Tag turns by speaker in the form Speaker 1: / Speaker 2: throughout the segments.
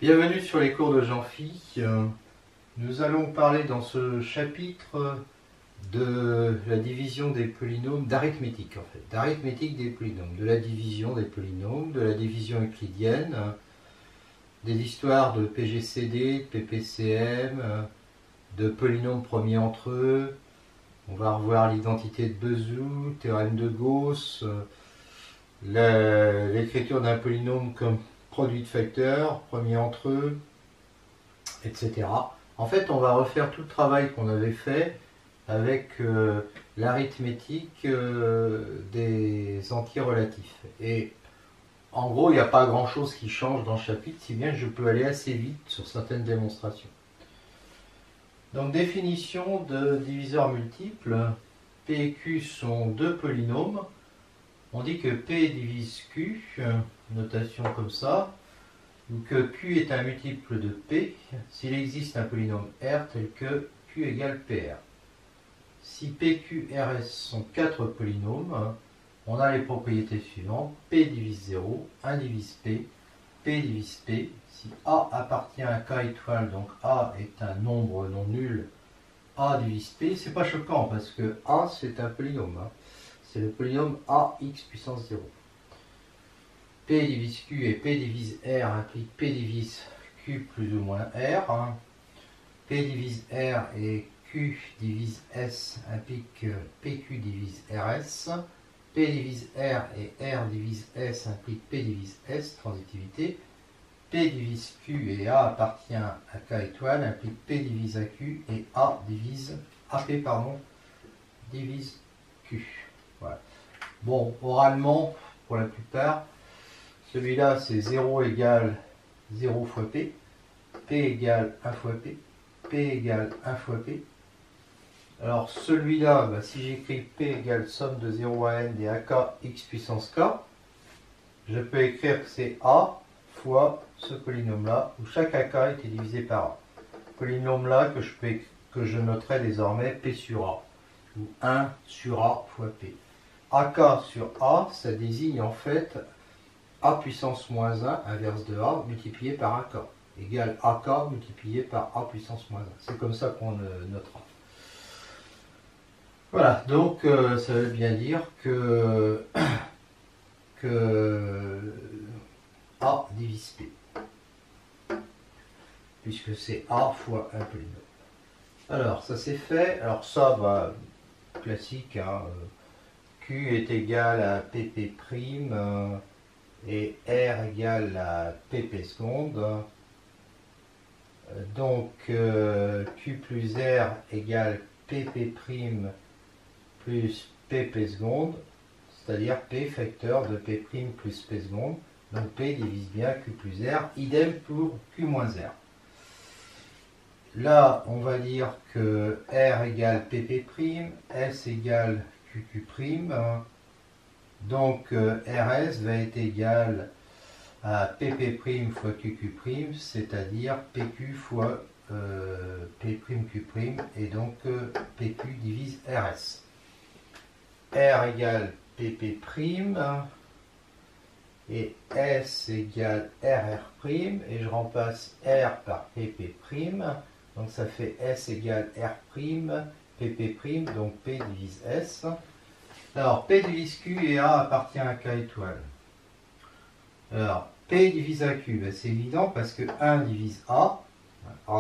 Speaker 1: Bienvenue sur les cours de Jean-Phi. Nous allons parler dans ce chapitre de la division des polynômes, d'arithmétique en fait, d'arithmétique des polynômes, de la division des polynômes, de la division euclidienne, des histoires de PGCD, de PPCM, de polynômes premiers entre eux. On va revoir l'identité de Bezout, théorème de Gauss, l'écriture d'un polynôme comme produit de facteurs, premier entre eux, etc. En fait, on va refaire tout le travail qu'on avait fait avec l'arithmétique des antirelatifs. Et en gros, il n'y a pas grand-chose qui change dans le chapitre, si bien que je peux aller assez vite sur certaines démonstrations. Donc, définition de diviseurs multiples. P et Q sont deux polynômes. On dit que P divise Q, notation comme ça, ou que Q est un multiple de P s'il existe un polynôme R tel que Q égale PR. Si P, Q, RS sont quatre polynômes, on a les propriétés suivantes. P divise 0, 1 divise P, P divise P. Si A appartient à K étoile, donc A est un nombre non nul, A divise P. C'est pas choquant parce que A c'est un polynôme. C'est le polynôme AX puissance 0. P divise Q et P divise R implique P divise Q plus ou moins R. P divise R et Q divise S implique PQ divise RS. P divise R et R divise S implique P divise S, transitivité. P divise Q et A appartient à K étoile implique P divise AQ et A divise AP divise Q. Voilà. Bon, oralement, pour la plupart, celui-là c'est 0 égale 0 fois P, P égale 1 fois P, P égale 1 fois P. Alors celui-là, si j'écris P égale somme de 0 à n des AK x puissance K, je peux écrire que c'est A fois ce polynôme-là, où chaque AK était divisé par A. Polynôme-là que je noterai désormais P sur A, ou 1 sur A fois P. AK sur A, ça désigne en fait A puissance moins 1, inverse de A, multiplié par AK, égale AK multiplié par A puissance moins 1. C'est comme ça qu'on notera. Voilà, donc ça veut bien dire que A divise P, puisque c'est A fois un polynôme. Alors, ça c'est fait. Alors ça, classique, hein, Q est égal à PP' et R égale à PP seconde. Donc Q plus R égale PP' plus PP seconde, c'est-à-dire P facteur de P' plus P seconde. Donc P divise bien Q plus R, idem pour Q moins R. Là, on va dire que R égale PP', S égale QQ', donc RS va être égal à PP' fois QQ', c'est-à-dire PQ fois P'Q', et donc PQ divise RS. R égale PP' et S égale RR', et je remplace R par PP', donc ça fait S égale R', PP', donc P divise S. Alors, P divise Q et A appartient à K étoile. Alors, P divise AQ, c'est évident parce que 1 divise A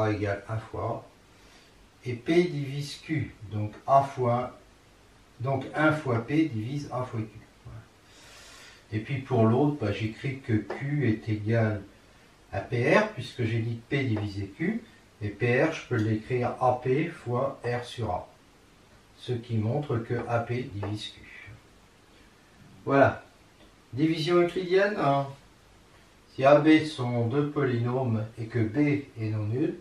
Speaker 1: égale 1 fois A, et P divise Q, donc 1 fois P divise A fois Q. Voilà. Et puis pour l'autre, j'écris que Q est égal à PR, puisque j'ai dit P divisé Q, et PR, je peux l'écrire AP fois R sur A. Ce qui montre que AP divise Q. Voilà. Division euclidienne. Si AB sont deux polynômes et que B est non nul,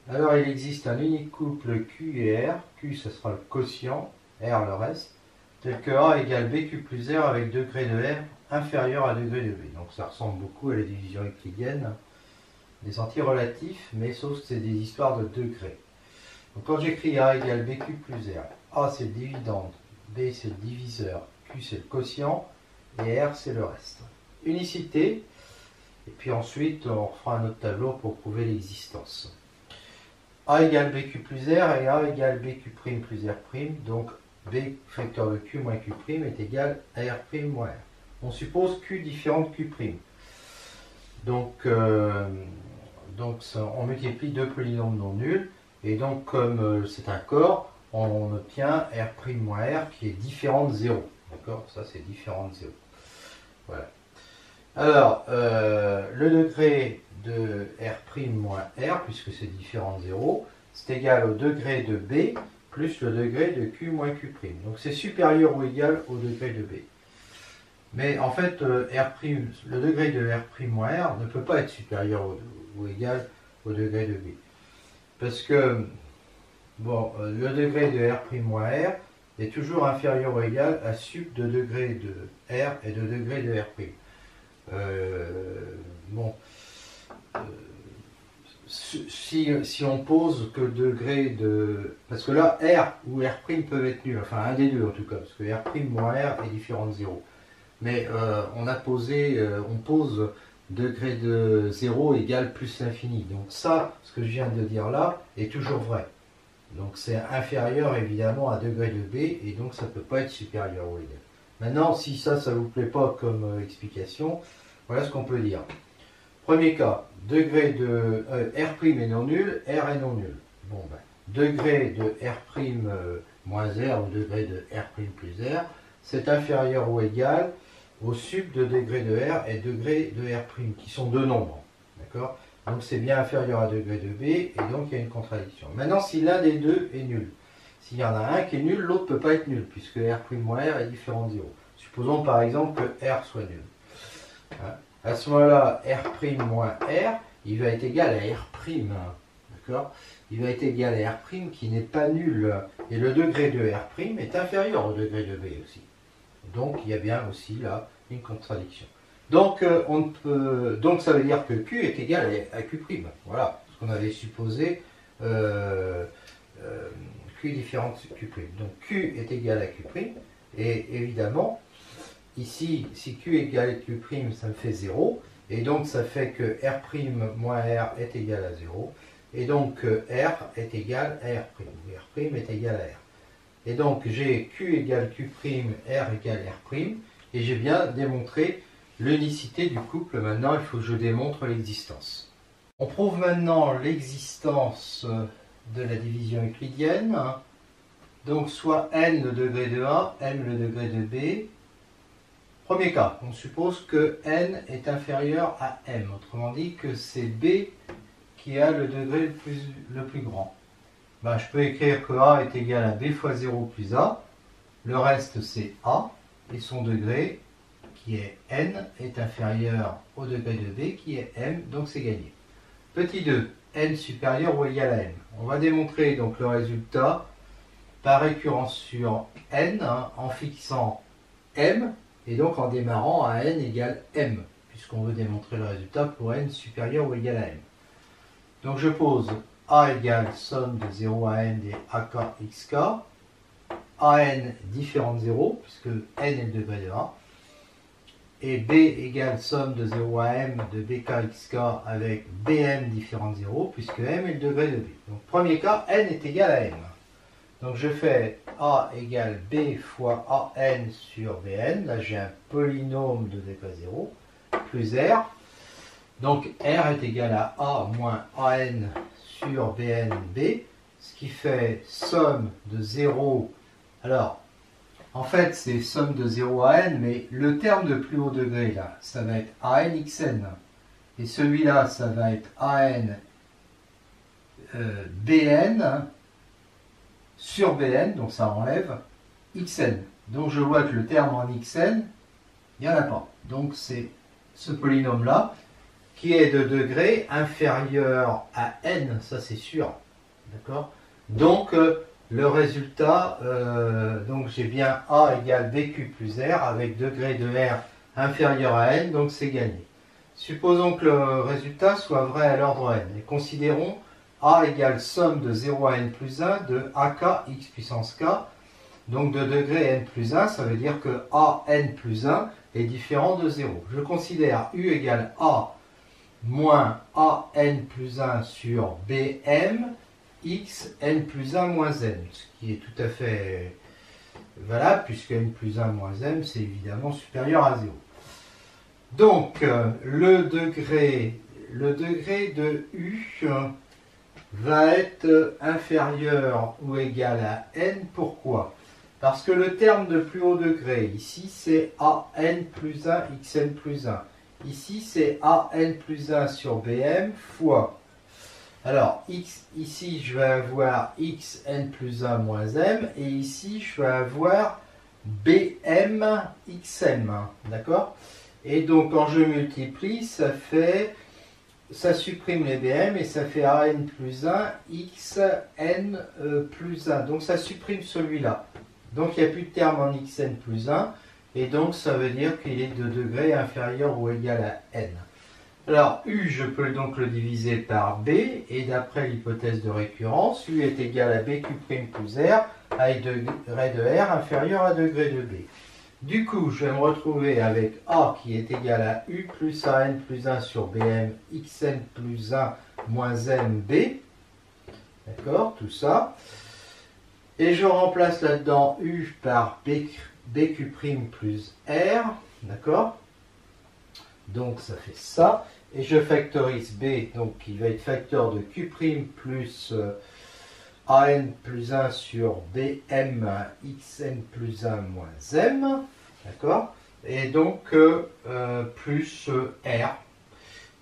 Speaker 1: alors il existe un unique couple Q et R. Q, ce sera le quotient, R le reste, tel que A égale BQ plus R avec degré de R inférieur à degré de B. Donc ça ressemble beaucoup à la division euclidienne des antirelatifs, mais sauf que c'est des histoires de degrés. Donc quand j'écris A égale BQ plus R, A c'est le dividende, B c'est le diviseur, Q c'est le quotient, et R c'est le reste. Unicité, Et puis ensuite, on refera un autre tableau pour prouver l'existence. A égale BQ plus R et A égale BQ' plus R'. Donc B facteur de Q moins Q' est égal à R' moins R. On suppose Q différent de Q'. Donc on multiplie deux polynômes non nuls. Et donc comme c'est un corps, on obtient R' moins R qui est différent de 0. D'accord? Ça c'est différent de 0. Voilà. Alors, le degré de R' moins R, puisque c'est différent de 0, c'est égal au degré de B plus le degré de Q moins Q'. Donc c'est supérieur ou égal au degré de B. Mais en fait, le degré de R' moins R ne peut pas être supérieur ou égal au degré de B. Parce que, bon, le degré de R' moins R est toujours inférieur ou égal à sup de degré de R et de degré de R'. Bon, si on pose que le degré de... Parce que là, R ou R' peuvent être nuls, enfin un des deux en tout cas, parce que R' moins R est différent de 0. Mais on pose degré de 0 égale plus l'infini. Donc ça, ce que je viens de dire là, est toujours vrai. Donc c'est inférieur évidemment à degré de B, et donc ça ne peut pas être supérieur ou égal. Maintenant, si ça ne vous plaît pas comme explication, voilà ce qu'on peut dire. Premier cas, degré de R' est non nul, R est non nul. Bon, ben, degré de R' moins R ou degré de R' plus R, c'est inférieur ou égal au sup de degré de R et degré de R', qui sont deux nombres. D'accord? Donc c'est bien inférieur à degré de B, et donc il y a une contradiction. Maintenant, si l'un des deux est nul, s'il y en a un qui est nul, l'autre ne peut pas être nul, puisque R' moins R est différent de 0. Supposons par exemple que R soit nul. Hein? À ce moment-là, R' moins R, il va être égal à R'. D'accord? Il va être égal à R' qui n'est pas nul. Et le degré de R' est inférieur au degré de B aussi. Donc il y a bien aussi là une contradiction. Donc, donc ça veut dire que Q est égal à Q'. Voilà ce qu'on avait supposé. Q différent de Q'. Donc Q est égal à Q'. Et évidemment, ici, si Q est égal à Q', ça me fait 0. Et donc ça fait que R' moins R est égal à 0. Et donc R est égal à R'. R' est égal à R. Et donc j'ai Q égale Q', R égale R'. Et j'ai bien démontré l'unicité du couple. Maintenant, il faut que je démontre l'existence. On prouve maintenant l'existence de la division euclidienne. Donc soit n le degré de A, m le degré de B. Premier cas, on suppose que n est inférieur à m. Autrement dit que c'est B qui a le degré le plus grand. Ben, je peux écrire que A est égal à B fois 0 plus A. Le reste c'est A. Et son degré, qui est n, est inférieur au degré de B, qui est m, donc c'est gagné. Petit 2, n supérieur ou égal à m. On va démontrer donc le résultat par récurrence sur n, en fixant m, et donc en démarrant à n égale m, puisqu'on veut démontrer le résultat pour n supérieur ou égal à m. Donc je pose a égale somme de 0 à n des ak xk, an différent de 0, puisque n est le degré de A, et b égale somme de 0 à m de bk xk avec bm différent de 0, puisque m est le degré de b. Donc premier cas, n est égal à m. Donc je fais a égale b fois an sur bn, là j'ai un polynôme de degré 0, plus r. Donc r est égal à a moins an sur bnb, ce qui fait somme de 0. Alors, en fait, c'est somme de 0 à n, mais le terme de plus haut degré, là, ça va être an xn. Et celui-là, ça va être an bn sur bn, donc ça enlève xn. Donc je vois que le terme en xn, il n'y en a pas. Donc c'est ce polynôme-là, qui est de degré inférieur à n, ça c'est sûr. D'accord? Donc, le résultat, donc j'ai bien A égale BQ plus R avec degré de R inférieur à N, donc c'est gagné. Supposons que le résultat soit vrai à l'ordre N. Et considérons A égale somme de 0 à N plus 1 de AK x puissance K. Donc de degré N plus 1, ça veut dire que AN plus 1 est différent de 0. Je considère U égale A moins AN plus 1 sur BM x n plus 1 moins m, ce qui est tout à fait valable puisque n plus 1 moins m c'est évidemment supérieur à 0. Donc le degré de U va être inférieur ou égal à n. Pourquoi? Parce que le terme de plus haut degré, ici c'est AN plus 1 xn plus 1. Ici c'est AN plus 1 sur BM fois. Alors ici je vais avoir xn plus 1 moins m et ici je vais avoir BM xm. D'accord? Et donc quand je multiplie, ça supprime les BM et ça fait AN plus 1 xn plus 1. Donc ça supprime celui-là. Donc il n'y a plus de terme en xn plus 1 et donc ça veut dire qu'il est de degré inférieur ou égal à n. Alors U, je peux donc le diviser par B et d'après l'hypothèse de récurrence, U est égal à BQ' plus R avec degré de R inférieur à degré de B. Du coup, je vais me retrouver avec A qui est égal à U plus AN plus 1 sur BM xn plus 1 moins MB. D'accord, tout ça. Et je remplace là-dedans U par BQ' plus R. D'accord. Donc ça fait ça. Et je factorise B, donc qui va être facteur de Q' plus AN plus 1 sur BM xn plus 1 moins M. D'accord. Et donc plus R.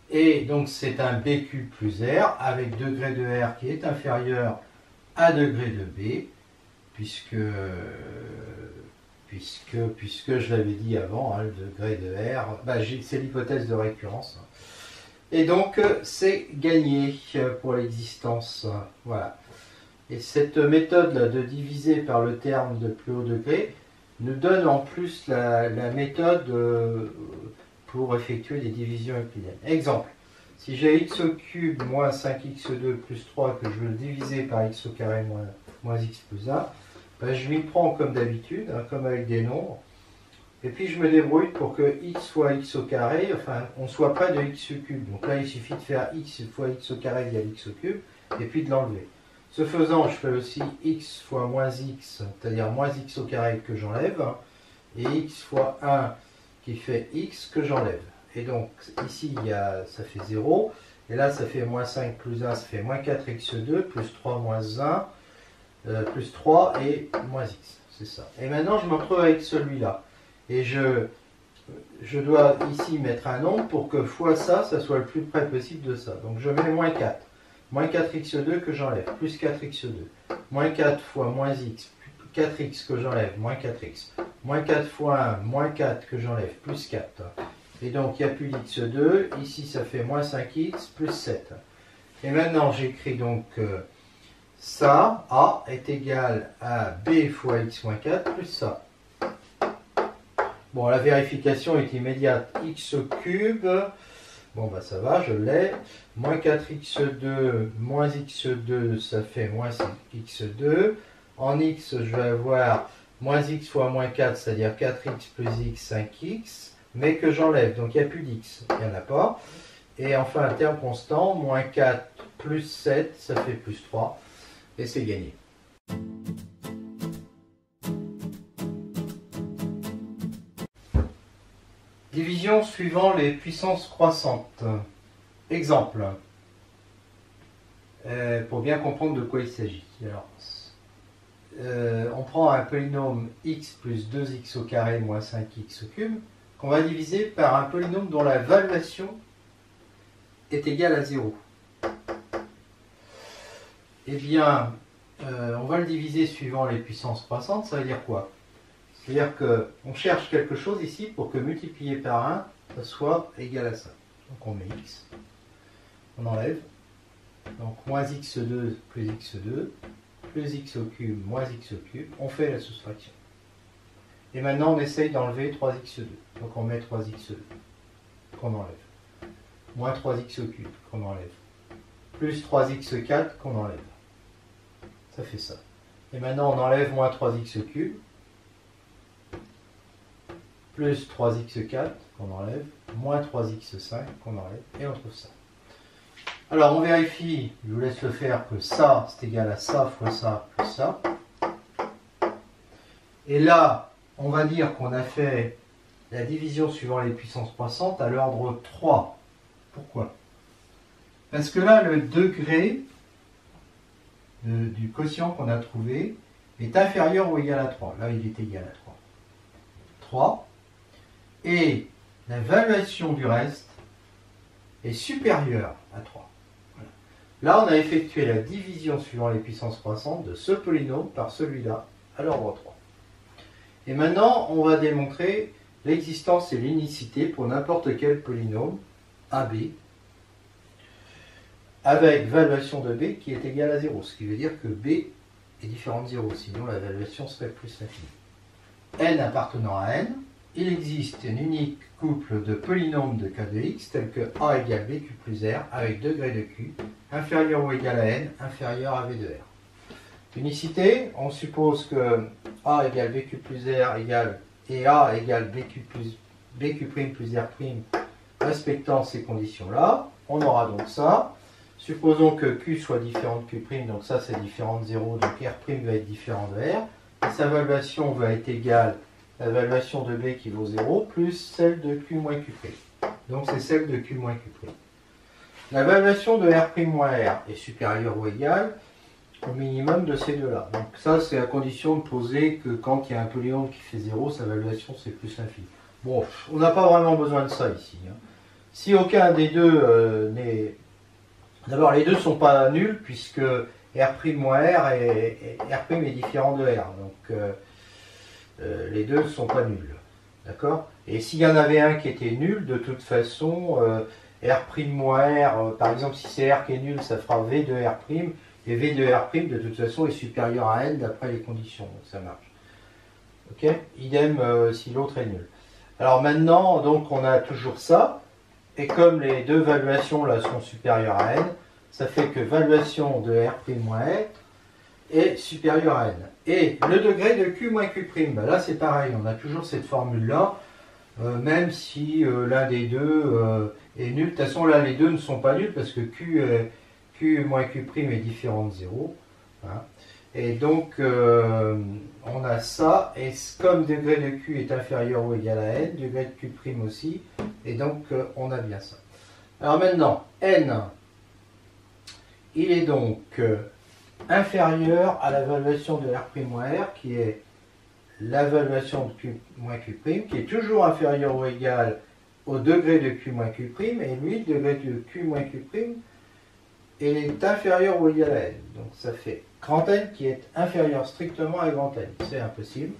Speaker 1: Et donc c'est un BQ plus R avec degré de R qui est inférieur à degré de B, puisque je l'avais dit avant, hein, le degré de R, c'est l'hypothèse de récurrence. Et donc c'est gagné pour l'existence. Voilà. Et cette méthode là de diviser par le terme de plus haut degré nous donne en plus la méthode pour effectuer des divisions euclidiennes. Exemple, si j'ai x au cube moins 5x2 plus 3 que je veux le diviser par x au carré moins x plus 1, je m'y prends comme d'habitude, hein, comme avec des nombres. Et puis je me débrouille pour que x fois x au carré, enfin on soit près de x au cube. Donc là il suffit de faire x fois x au carré égale x au cube, et puis de l'enlever. Ce faisant, je fais aussi x fois moins x, c'est-à-dire moins x au carré que j'enlève, et x fois 1 qui fait x que j'enlève. Et donc ici ça fait 0, et là ça fait moins 5 plus 1, ça fait moins 4x2, plus 3 moins 1, plus 3 et moins x. C'est ça. Et maintenant je me retrouve avec celui-là. Et je dois ici mettre un nombre pour que fois ça soit le plus près possible de ça. Donc je mets moins 4. Moins 4x2 que j'enlève, plus 4x2. Moins 4 fois moins x, 4x que j'enlève, moins 4x. Moins 4 fois 1, moins 4 que j'enlève, plus 4. Et donc il n'y a plus d'x2. Ici ça fait moins 5x, plus 7. Et maintenant j'écris donc ça, A est égal à B fois x moins 4 plus ça. Bon, la vérification est immédiate. X au cube, bon bah ça va, je l'ai. Moins 4x2 moins x2, ça fait moins 5x2. En x, je vais avoir moins x fois moins 4, c'est-à-dire 4x plus x, 5x, mais que j'enlève, donc il n'y a plus d'x, il n'y en a pas. Et enfin, un terme constant, moins 4 plus 7, ça fait plus 3, et c'est gagné. Division suivant les puissances croissantes. Exemple. Pour bien comprendre de quoi il s'agit. Alors, on prend un polynôme x plus 2x au carré moins 5x au cube, qu'on va diviser par un polynôme dont la valuation est égale à 0. Eh bien, on va le diviser suivant les puissances croissantes. Ça veut dire quoi? C'est-à-dire qu'on cherche quelque chose ici pour que multiplié par 1, ça soit égal à ça. Donc on met x, on enlève. Donc moins x2 plus x2, plus x au cube moins x au cube. On fait la soustraction. Et maintenant on essaye d'enlever 3x2. Donc on met 3x2 qu'on enlève. Moins 3x au cube qu'on enlève. Plus 3x4 qu'on enlève. Ça fait ça. Et maintenant on enlève moins 3x au cube. plus 3x4 qu'on enlève, moins 3x5 qu'on enlève, et on trouve ça. Alors on vérifie, je vous laisse le faire, que ça c'est égal à ça fois ça plus ça. Et là, on va dire qu'on a fait la division suivant les puissances croissantes à l'ordre 3. Pourquoi? Parce que là, le degré du quotient qu'on a trouvé est inférieur ou égal à 3. Là, il est égal à 3. 3. Et la valuation du reste est supérieure à 3. Voilà. Là, on a effectué la division suivant les puissances croissantes de ce polynôme par celui-là à l'ordre 3. Et maintenant, on va démontrer l'existence et l'unicité pour n'importe quel polynôme AB avec valuation de B qui est égale à 0, ce qui veut dire que B est différent de 0, sinon la valuation serait plus infinie. N appartenant à N, il existe un unique couple de polynômes de k de x tel que A égale BQ plus R avec degré de Q inférieur ou égal à N inférieur à V de R. Unicité, on suppose que A égale BQ plus R égale et A égale BQ' plus R' respectant ces conditions-là. On aura donc ça. Supposons que Q soit différent de Q', donc ça c'est différent de 0, donc R' va être différent de R. Et sa valuation va être égale à la valuation de B qui vaut 0 plus celle de Q moins Q'. Donc c'est celle de Q moins Q'. La valuation de R' moins R est supérieure ou égale au minimum de ces deux-là. Donc ça c'est à condition de poser que quand il y a un polynôme qui fait 0, sa valuation c'est plus l'infini. Bon, on n'a pas vraiment besoin de ça ici. Si aucun des deux n'est... D'abord, les deux ne sont pas nuls puisque R' moins R et R' est différent de R. Donc, les deux ne sont pas nuls. D'accord? Et s'il y en avait un qui était nul, de toute façon, R' moins R, par exemple, si c'est R qui est nul, ça fera V de R'. Et V de R', de toute façon, est supérieur à N d'après les conditions. Donc, ça marche. Ok? Idem si l'autre est nul. Alors maintenant, donc, on a toujours ça. Et comme les deux valuations là sont supérieures à N, ça fait que valuation de R' moins R est supérieure à N. Et le degré de Q moins Q', ben là c'est pareil, on a toujours cette formule-là, même si l'un des deux est nul. De toute façon là les deux ne sont pas nuls parce que Q moins Q' est différent de 0. Hein. Et donc on a ça, et comme degré de Q est inférieur ou égal à N, degré de Q' aussi, et donc on a bien ça. Alors maintenant, N, il est donc inférieur à la valuation de R' moins R, qui est la valuation de Q moins Q', qui est toujours inférieur ou égal au degré de Q moins Q', et lui, le degré de Q moins Q', il est inférieur ou égal à N. Donc ça fait grand N qui est inférieur strictement à grand N. C'est impossible.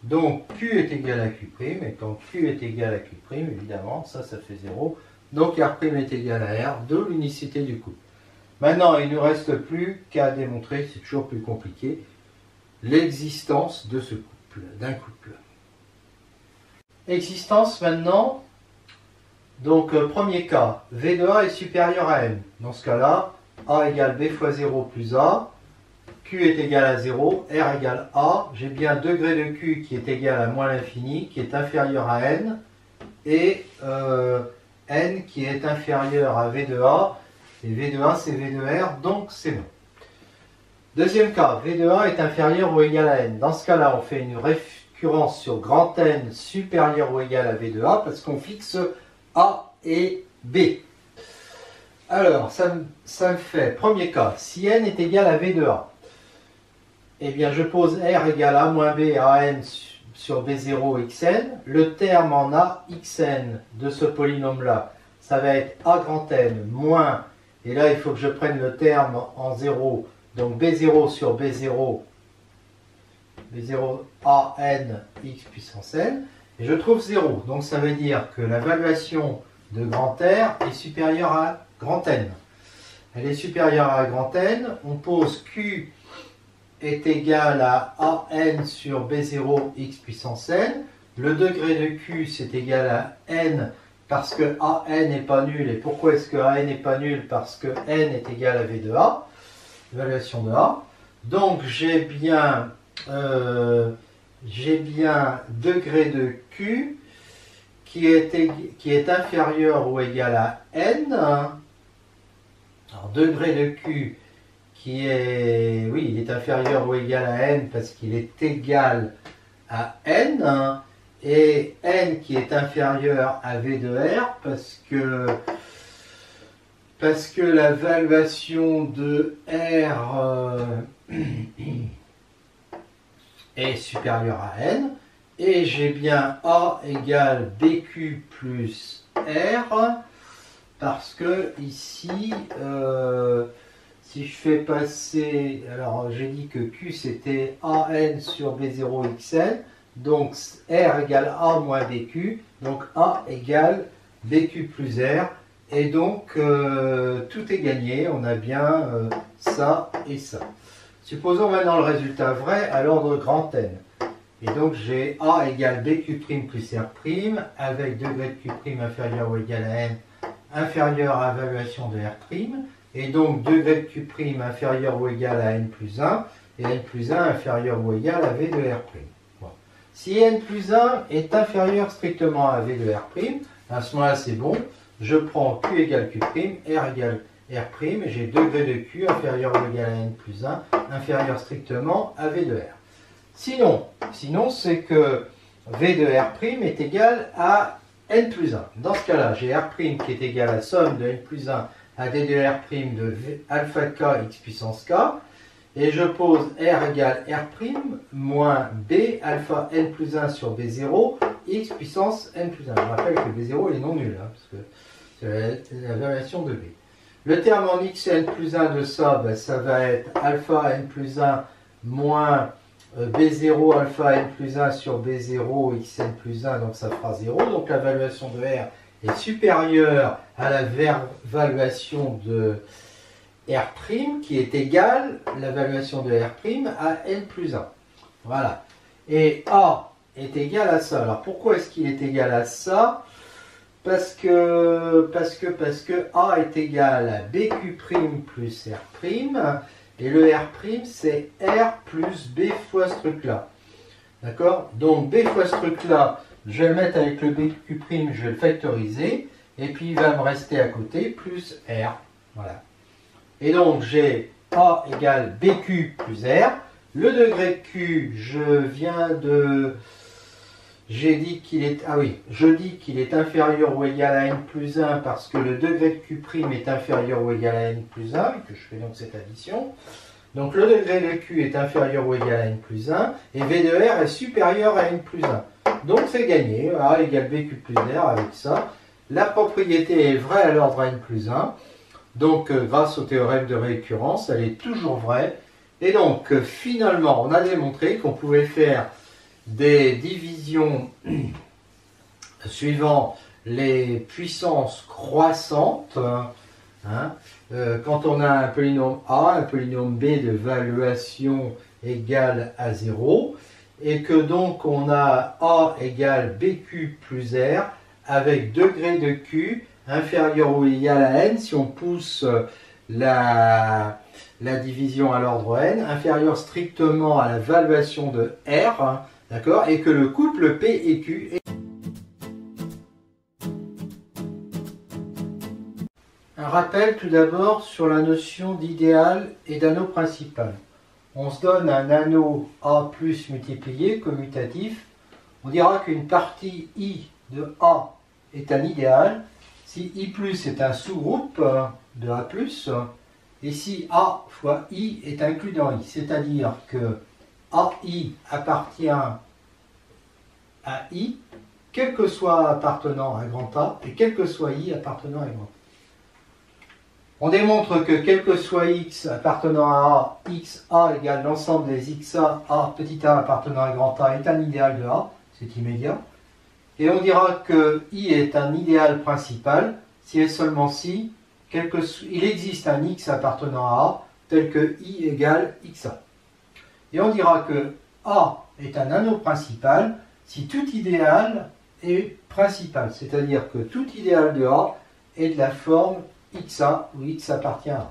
Speaker 1: Donc Q est égal à Q', et quand Q est égal à Q', évidemment, ça fait 0. Donc R' est égal à R, de l'unicité du couple. Maintenant, il ne nous reste plus qu'à démontrer, c'est toujours plus compliqué, l'existence de ce couple, d'un couple. Existence maintenant, donc premier cas, V de A est supérieur à M. Dans ce cas-là, A égale B fois 0 plus A, Q est égal à 0, R égale A, j'ai bien degré de Q qui est égal à moins l'infini, qui est inférieur à N, et N qui est inférieur à V de A, et V de A c'est V de R, donc c'est bon. Deuxième cas, V de A est inférieur ou égal à N. Dans ce cas-là, on fait une récurrence sur grand N supérieur ou égal à V de A, parce qu'on fixe A et B. Alors, ça me fait, premier cas, si N est égal à V de A, eh bien je pose R égale A moins B à N sur B0 xn. Le terme en A xn de ce polynôme-là, ça va être A grand N moins, et là il faut que je prenne le terme en 0, donc B0 sur B0 A n x puissance n, et je trouve 0. Donc ça veut dire que la valuation de grand R est supérieure à grand N. Elle est supérieure à grand N, on pose Q est égal à AN sur B0 x puissance n. Le degré de Q c'est égal à N parce que AN n'est pas nul. Et pourquoi est-ce que AN n'est pas nul? Parce que N est égal à V de A, l'évaluation de A. Donc j'ai bien degré de Q qui est inférieur ou égal à n. Alors degré de Q qui est, oui, il est inférieur ou égal à n parce qu'il est égal à n, et n qui est inférieur à V de R parce que la valuation de R est supérieure à n, et j'ai bien A égale BQ plus R, parce que ici, si je fais passer, alors j'ai dit que Q c'était AN sur B0 XN, donc R égale A moins BQ, donc A égale BQ plus R, et donc tout est gagné, on a bien ça et ça. Supposons maintenant le résultat vrai à l'ordre grand N. Et donc j'ai A égale BQ' plus R' avec degré de Q' inférieur ou égal à N inférieur à évaluation de R', et donc degré de Q' inférieur ou égal à N plus 1, et N plus 1 inférieur ou égal à V de R'. Bon. Si N plus 1 est inférieur strictement à V de R', à ce moment-là c'est bon, je prends Q égale Q', R égale R', et j'ai degré de Q inférieur ou égal à N plus 1, inférieur strictement à V de R. Sinon c'est que V de R' est égal à N plus 1. Dans ce cas-là, j'ai R' qui est égal à la somme de N plus 1 à D de R' de alpha k x puissance k, et je pose R égale R' moins B alpha N plus 1 sur B0 x puissance N plus 1. Je rappelle que B0 est non nul, hein, parce que c'est la variation de B. Le terme en x N plus 1 de ça, ben, ça va être alpha N plus 1 moins B0 alpha N plus 1 sur B0 xN plus 1, donc ça fera 0. Donc la valuation de R est supérieure à la valuation de R' qui est égale, la valuation de R' à N plus 1. Voilà. Et A est égal à ça. Alors pourquoi est-ce qu'il est égal à ça? Parce que A est égal à BQ' plus R', et le R' c'est R plus B fois ce truc-là. D'accord? Donc B fois ce truc-là, je vais le mettre avec le BQ', je vais le factoriser, et puis il va me rester à côté plus R. Voilà. Et donc j'ai A égale BQ plus R. Le degré de Q, j'ai dit qu'il est, je dis qu'il est inférieur ou égal à N plus 1 parce que le degré de Q' est inférieur ou égal à N plus 1, et que je fais donc cette addition. Donc le degré de Q est inférieur ou égal à N plus 1, et V de R est supérieur à N plus 1. Donc c'est gagné, A égale BQ plus R avec ça. La propriété est vraie à l'ordre N plus 1, donc grâce au théorème de récurrence, elle est toujours vraie. Et donc finalement, on a démontré qu'on pouvait faire des divisions suivant les puissances croissantes, hein, quand on a un polynôme A, un polynôme B de valuation égale à 0, et que donc on a A égale BQ plus R avec degré de Q inférieur ou égal à N, si on pousse la division à l'ordre N, inférieur strictement à la valuation de R, hein, d'accord, et que le couple P et Q est... Un rappel tout d'abord sur la notion d'idéal et d'anneau principal. On se donne un anneau A plus multiplié, commutatif. On dira qu'une partie I de A est un idéal si I plus est un sous-groupe de A plus, et si A fois I est inclus dans I. C'est-à-dire que AI appartient à I, quel que soit appartenant à grand A, et quel que soit I appartenant à grand A. On démontre que quel que soit X appartenant à A, XA égale l'ensemble des XA, A petit a appartenant à grand A est un idéal de A, c'est immédiat. Et on dira que I est un idéal principal si et seulement si il existe un X appartenant à A tel que I égale XA. Et on dira que A est un anneau principal si tout idéal est principal, c'est-à-dire que tout idéal de A est de la forme XA où X appartient à A.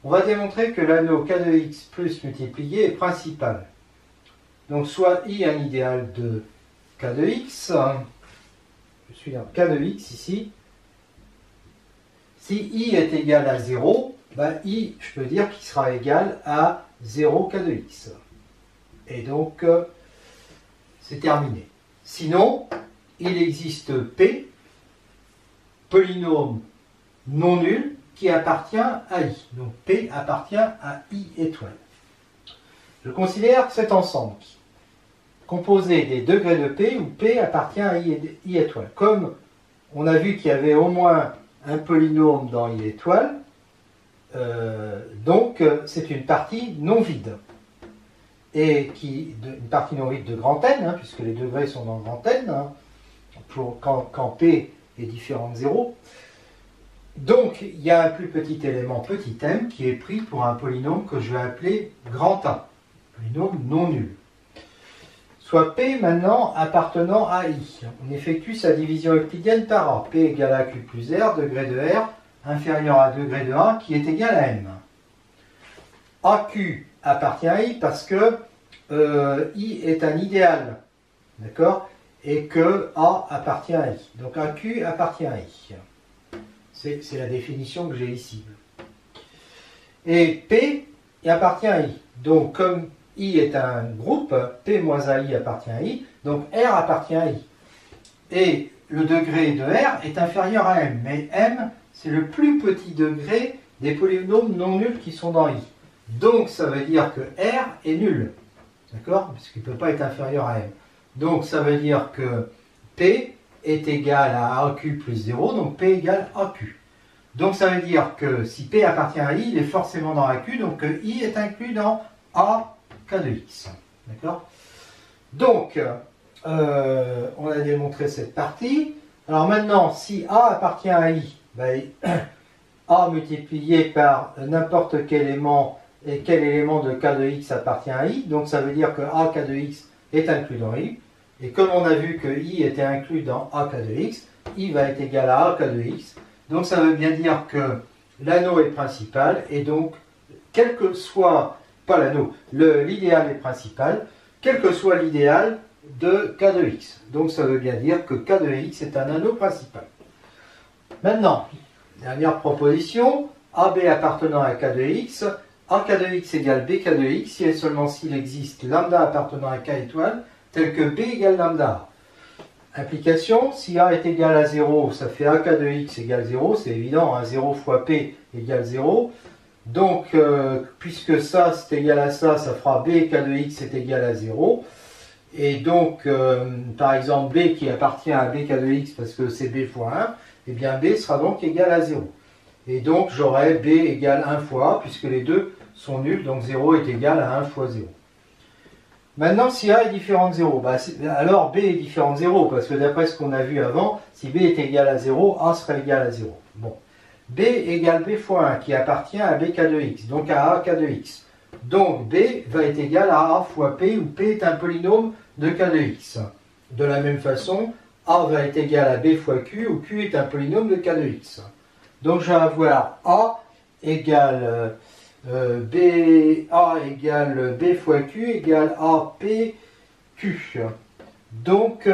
Speaker 1: On va démontrer que l'anneau K de X plus multiplié est principal. Donc soit I un idéal de K de X, je suis dans k de x ici. Si i est égal à 0, ben i, je peux dire qu'il sera égal à 0 k de x. Et donc, c'est terminé. Sinon, il existe P, polynôme non nul, qui appartient à i. Donc, P appartient à i étoile. Je considère cet ensemble composé des degrés de P, où P appartient à i étoile. Comme on a vu qu'il y avait au moins un polynôme dans i étoile, donc c'est une partie non vide. Et une partie non vide de grand N, hein, puisque les degrés sont dans grand N, hein, quand P est différent de 0. Donc, il y a un plus petit élément, petit m, qui est pris pour un polynôme que je vais appeler grand A, polynôme non nul. Soit P maintenant appartenant à I. On effectue sa division euclidienne par A. P égale à Q plus R, degré de R, inférieur à degré de A, qui est égal à M. AQ appartient à I parce que I est un idéal, d'accord, et que A appartient à I. Donc AQ appartient à I. C'est la définition que j'ai ici. Et P appartient à I. Donc comme I est un groupe, P moins AI appartient à I, donc R appartient à I. Et le degré de R est inférieur à M, mais M, c'est le plus petit degré des polynômes non nuls qui sont dans I. Donc ça veut dire que R est nul, d'accord, puisqu'il ne peut pas être inférieur à M. Donc ça veut dire que P est égal à AQ plus 0, donc P égale AQ. Donc ça veut dire que si P appartient à I, il est forcément dans AQ, donc I est inclus dans A k de x. D'accord? Donc, on a démontré cette partie. Alors maintenant, si A appartient à I, ben, A multiplié par n'importe quel élément, et quel élément de k de x appartient à I, donc ça veut dire que A k de x est inclus dans I. Et comme on a vu que I était inclus dans A k de x, I va être égal à A k de x. Donc ça veut bien dire que l'anneau est principal, et donc, quel que soit pas l'anneau, l'idéal est principal, quel que soit l'idéal de k de x. Donc ça veut bien dire que k de x est un anneau principal. Maintenant, dernière proposition, AB appartenant à k de x, AK de x égale BK de x, si et seulement s'il existe lambda appartenant à k étoile, tel que B égale lambda. Implication, si A est égal à 0, ça fait AK de x égale 0, c'est évident, hein, 0 fois P égale 0. Donc, puisque ça c'est égal à ça, ça fera B k de x est égal à 0. Et donc, par exemple, B qui appartient à B k de x parce que c'est B fois 1, eh bien B sera donc égal à 0. Et donc, j'aurai B égale 1 fois A, puisque les deux sont nuls, donc 0 est égal à 1 fois 0. Maintenant, si A est différent de 0, bah, alors B est différent de 0, parce que d'après ce qu'on a vu avant, si B est égal à 0, A sera égal à 0. Bon. B égale B fois 1, qui appartient à BK de x, donc à AK de x. Donc B va être égal à A fois P, où P est un polynôme de K de x. De la même façon, A va être égal à B fois Q, où Q est un polynôme de K de x. Donc je vais avoir A égale A égale B fois Q égale AP Q. Donc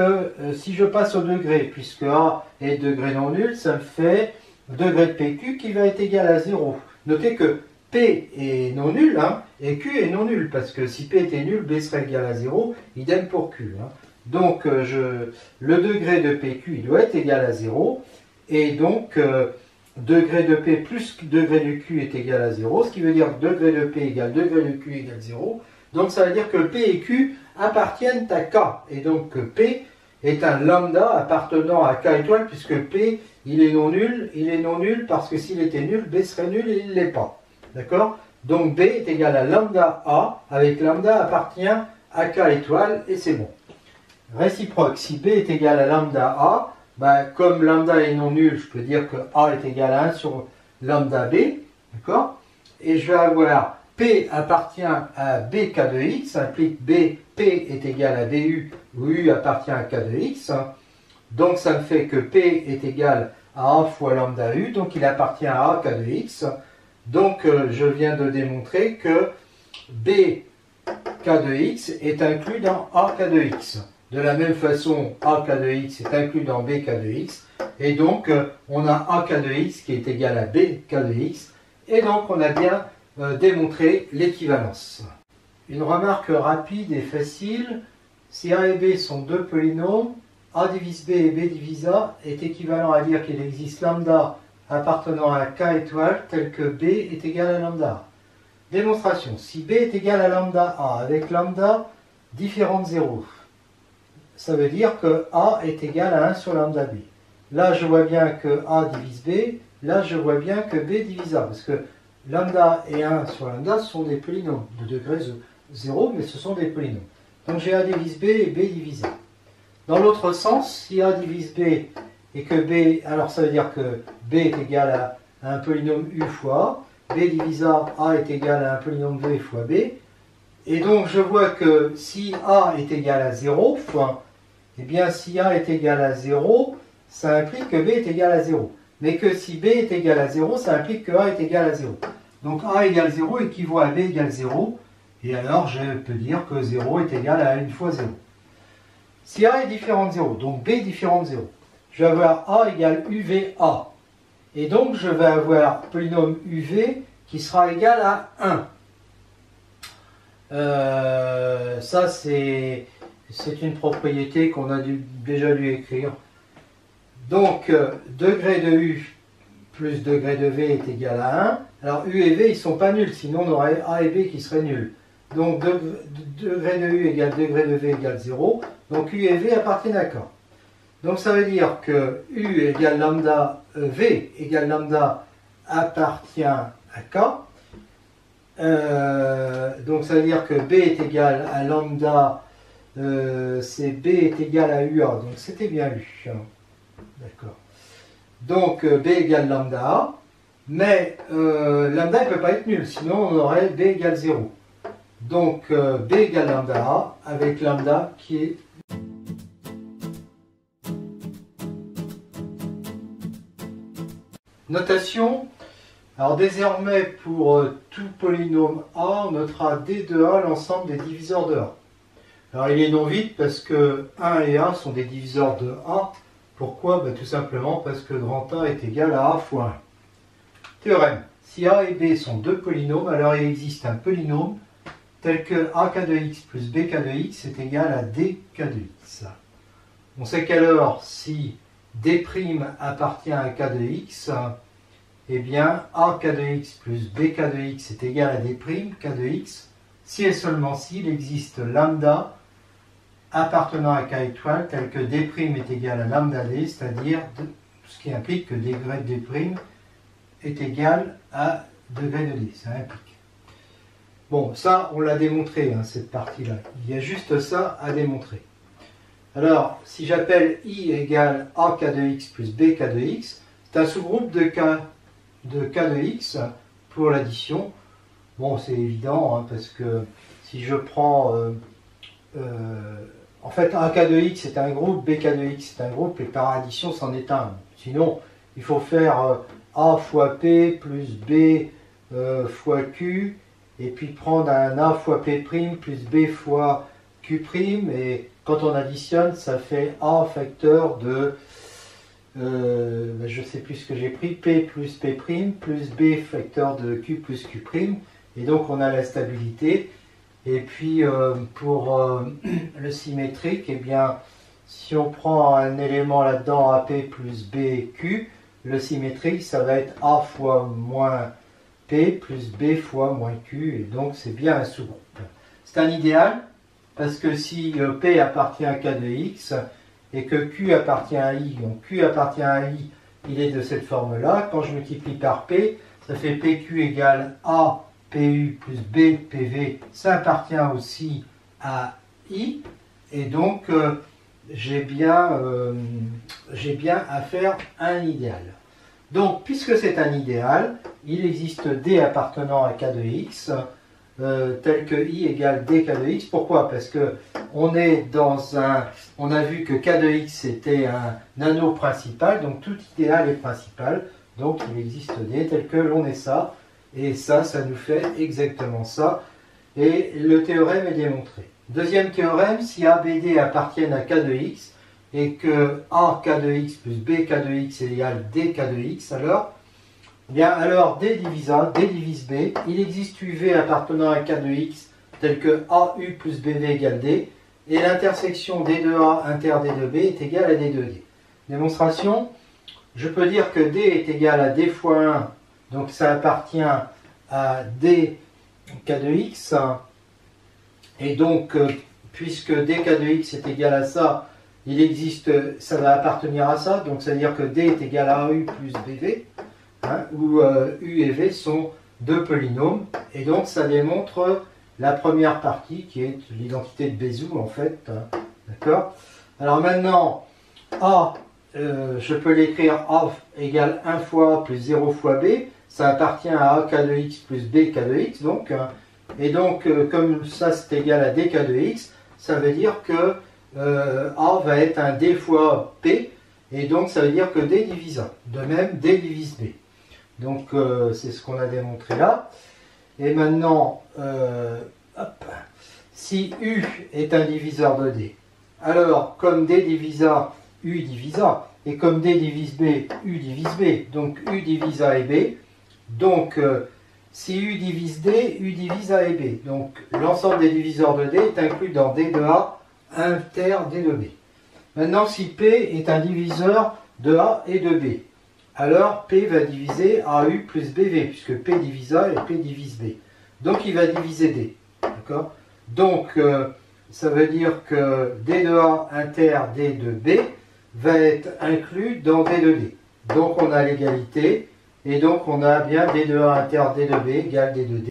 Speaker 1: si je passe au degré, puisque A est degré non nul, ça me fait degré de PQ qui va être égal à 0. Notez que P est non nul, hein, et Q est non nul, parce que si P était nul, B serait égal à 0, idem pour Q. Hein. Donc le degré de PQ il doit être égal à 0, et donc degré de P plus degré de Q est égal à 0, ce qui veut dire que degré de P égale degré de Q égale 0. Donc ça veut dire que P et Q appartiennent à K, et donc P est un lambda appartenant à K étoile, puisque P il est non nul parce que s'il était nul, B serait nul et il ne l'est pas. D'accord? Donc B est égal à lambda A, avec lambda appartient à K étoile, et c'est bon. Réciproque, si B est égal à lambda A, ben, comme lambda est non nul, je peux dire que A est égal à 1 sur lambda B, d'accord? Et je vais avoir P appartient à BK de x, ça implique P est égal à BU, où U appartient à K de x. Donc ça me fait que P est égal à A fois lambda U, donc il appartient à A K de x. Donc je viens de démontrer que B K de x est inclus dans A K de x. De la même façon, AK de x est inclus dans BK de x. Et donc, on a AK de x qui est égal à BK de x. Et donc, on a bien démontré l'équivalence. Une remarque rapide et facile. Si A et B sont deux polynômes, A divise B et B divise A est équivalent à dire qu'il existe lambda appartenant à K étoile tel que B est égal à lambda A. Démonstration. Si B est égal à lambda A avec lambda différent de 0, ça veut dire que A est égal à 1 sur lambda B. Là, je vois bien que A divise B. Là, je vois bien que B divise A. Parce que lambda et 1 sur lambda sont des polynômes de degré 0, mais ce sont des polynômes. Donc j'ai A divise B et B divise A. Dans l'autre sens, si A divise B et que B, alors ça veut dire que B est égal à un polynôme U fois A, B divise A est égal à un polynôme V fois B. Et donc je vois que si A est égal à 0 fois, eh bien si A est égal à 0, ça implique que B est égal à 0. Mais que si B est égal à 0, ça implique que A est égal à 0. Donc A égale 0 équivaut à B égale 0. Et alors je peux dire que 0 est égal à 1 fois 0. Si A est différent de 0, donc B différent de 0, je vais avoir A égale UVA. Et donc je vais avoir polynôme UV qui sera égal à 1. Ça c'est une propriété qu'on a déjà dû écrire. Donc degré de U plus degré de V est égal à 1. Alors U et V ils ne sont pas nuls, sinon on aurait A et B qui seraient nuls. Donc degré de U égale degré de V égale 0. Donc U et V appartiennent à K. Donc ça veut dire que U égale lambda, V égale lambda appartient à K. Donc ça veut dire que B est égal à lambda, c'est B est égal à UA. Donc c'était bien U. D'accord. Donc B égale lambda A. Mais lambda ne peut pas être nul, sinon on aurait B égale 0. Donc B égale lambda A avec lambda qui est... Notation. Alors désormais pour tout polynôme A, on notera D de A l'ensemble des diviseurs de A. Alors il est non vide parce que 1 et A sont des diviseurs de A. Pourquoi? Tout simplement parce que grand A est égal à A fois 1. Théorème. Si A et B sont deux polynômes, alors il existe un polynôme tel que AK de x plus BK de x est égal à DK de x. On sait qu'alors, si D' appartient à K de x, eh bien AK de x plus BK de x est égal à D', K de x, si et seulement s'il existe lambda appartenant à K étoile tel que D' est égal à lambda D, c'est-à-dire ce qui implique que degré de D' est égal à degré de D. Ça implique. Bon, ça, on l'a démontré, cette partie-là. Il y a juste ça à démontrer. Alors, si j'appelle I égale AK de x plus BK de x, c'est un sous-groupe de K de x pour l'addition. Bon, c'est évident, parce que si je prends... en fait, AK de x est un groupe, BK de x est un groupe, et par addition, c'en est un. Sinon, il faut faire A fois P plus B fois Q, et puis prendre un A fois P' plus B fois Q', et quand on additionne, ça fait A facteur de, je ne sais plus ce que j'ai pris, P plus P' plus B facteur de Q plus Q', et donc on a la stabilité. Et puis pour le symétrique, eh bien, si on prend un élément là-dedans, AP plus BQ, le symétrique, ça va être A fois moins P plus B fois moins Q, et donc c'est bien un sous-groupe. C'est un idéal, parce que si P appartient à K de X, et que Q appartient à I, donc Q appartient à I, il est de cette forme-là. Quand je multiplie par P, ça fait PQ égale A PU plus B PV, ça appartient aussi à I, et donc j'ai bien à faire un idéal. Donc, puisque c'est un idéal, il existe D appartenant à K de X, tel que I égale DK de X. Pourquoi? Parce que on est dans on a vu que K de X était un anneau principal, donc tout idéal est principal. Donc, il existe D tel que l'on est ça. Et ça nous fait exactement ça. Et le théorème est démontré. Deuxième théorème, si A, B, D appartiennent à K de X et que A, K de X plus B, K de X est égal à D, K de X, alors, bien, alors D divise A, D divise B, il existe UV appartenant à K de X tel que AU plus BV égale D, et l'intersection D de A inter D de B est égale à D de D. Démonstration, je peux dire que D est égal à D fois 1, donc ça appartient à D K de X, et donc, puisque D K de X est égal à ça, il existe, ça va appartenir à ça, donc ça veut dire que D est égal à AU plus BV, hein, où U et V sont deux polynômes, et donc ça démontre la première partie qui est l'identité de Bézout en fait, hein, d'accord. Alors maintenant, A, je peux l'écrire A égale 1 fois A plus 0 fois B, ça appartient à A K de X plus B K de X, donc, et donc comme ça c'est égal à D K de X, ça veut dire que A va être un D fois P, et donc ça veut dire que D divise A. De même, D divise B. Donc c'est ce qu'on a démontré là. Et maintenant, hop, si U est un diviseur de D, alors comme D divise A, U divise A, et comme D divise B, U divise B, donc U divise A et B, donc si U divise D, U divise A et B. Donc l'ensemble des diviseurs de D est inclus dans D de A inter D de B. Maintenant, si P est un diviseur de A et de B, alors P va diviser AU plus BV, puisque P divise A et P divise B. Donc il va diviser D. D'accord? Donc ça veut dire que D de A inter D de B va être inclus dans D de D. Donc on a l'égalité, et donc on a bien D de A inter D de B égale D de D.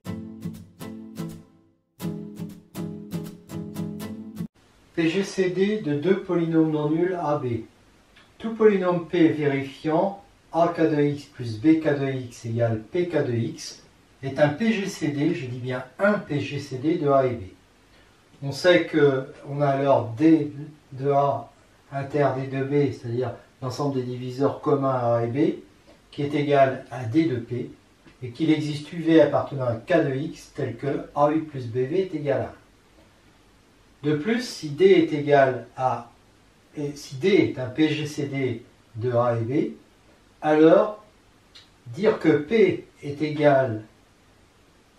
Speaker 1: PGCD de deux polynômes non nuls AB. Tout polynôme P vérifiant AK de X plus BK de X égale PK de X est un PGCD, je dis bien un PGCD de A et B. On sait qu'on a alors D de A inter D de B, c'est-à-dire l'ensemble des diviseurs communs à A et B, qui est égal à D de P, et qu'il existe UV appartenant à K de X tel que AU plus BV est égal à 1. De plus, si D est égal à, et si D est un PGCD de A et B, alors dire que P est égal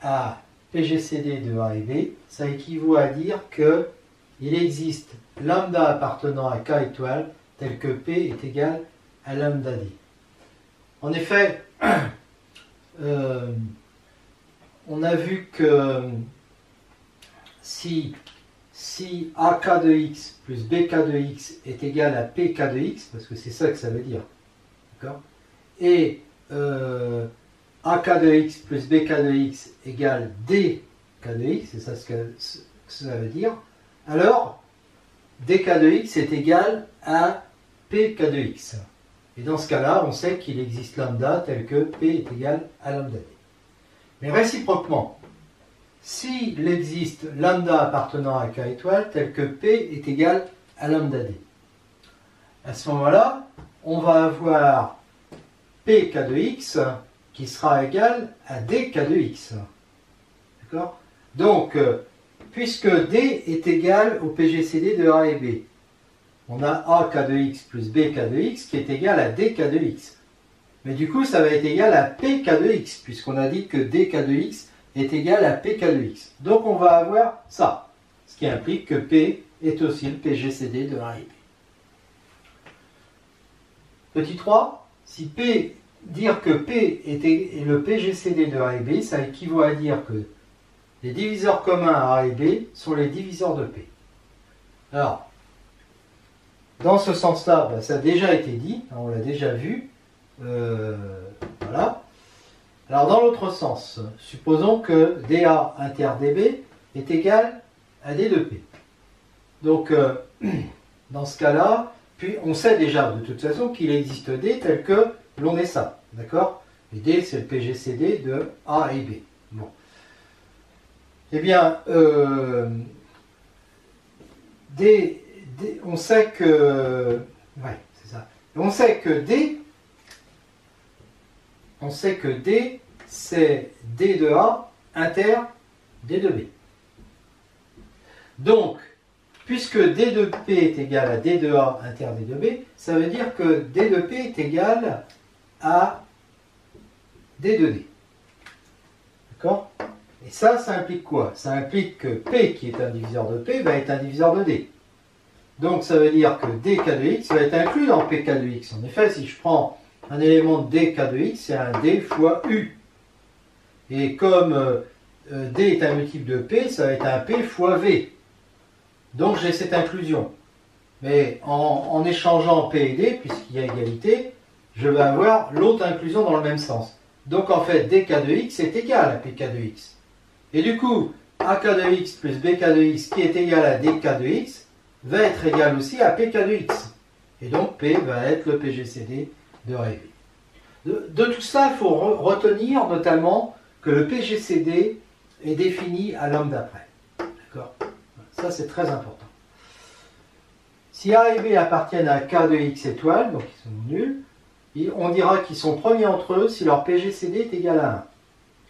Speaker 1: à PGCD de A et B, ça équivaut à dire qu'il existe lambda appartenant à K étoile tel que P est égal à lambda D. En effet, on a vu que si AK de X plus BK de X est égal à PK de X, parce que c'est ça que ça veut dire, d'accord, et AK de X plus BK de X égale DK de X, c'est ça ce que ça veut dire, alors DK de X est égal à PK de X. Et dans ce cas-là, on sait qu'il existe lambda tel que P est égal à lambda D. Mais réciproquement, s'il existe lambda appartenant à K étoile tel que P est égal à lambda D, à ce moment-là, on va avoir PK de X qui sera égal à DK de X. D'accord? Donc, puisque D est égal au PGCD de A et B, on a AK de X plus BK de X qui est égal à DK de X. Mais du coup, ça va être égal à PK de X, puisqu'on a dit que DK de X est égal à PK de X. Donc on va avoir ça, ce qui implique que P est aussi le PGCD de A et B. Petit 3, si P, dire que P est le PGCD de A et B, ça équivaut à dire que les diviseurs communs à A et B sont les diviseurs de P. Alors, dans ce sens-là, ça a déjà été dit, on l'a déjà vu. Voilà. Alors dans l'autre sens, supposons que DA inter DB est égal à D de P. Donc dans ce cas-là, puis on sait déjà de toute façon qu'il existe D tel que l'on est ça, d'accord? Et D c'est le PGCD de A et B. Bon. Eh bien, on sait que, ouais, c'est ça. On sait que D, c'est D de A inter D de B. Donc, puisque D de P est égal à D de A inter D de B, ça veut dire que D de P est égal à D de D. D'accord? Et ça implique quoi? Ça implique que P, qui est un diviseur de P, va être un diviseur de D. Donc ça veut dire que dk de x va être inclus dans pk de x. En effet, si je prends un élément de dk de x, c'est un d fois u. Et comme d est un multiple de p, ça va être un p fois v. Donc j'ai cette inclusion. Mais en échangeant p et d, puisqu'il y a égalité, je vais avoir l'autre inclusion dans le même sens. Donc en fait, dk de x est égal à pk de x. Et du coup, ak de x plus bk de x qui est égal à dk de x va être égal aussi à pk de x. Et donc P va être le PGCD de A et B. De tout ça, il faut retenir notamment que le PGCD est défini à l'homme d'après. D'accord? Ça, c'est très important. Si A et B appartiennent à K de x étoiles, donc ils sont nuls, on dira qu'ils sont premiers entre eux si leur PGCD est égal à 1.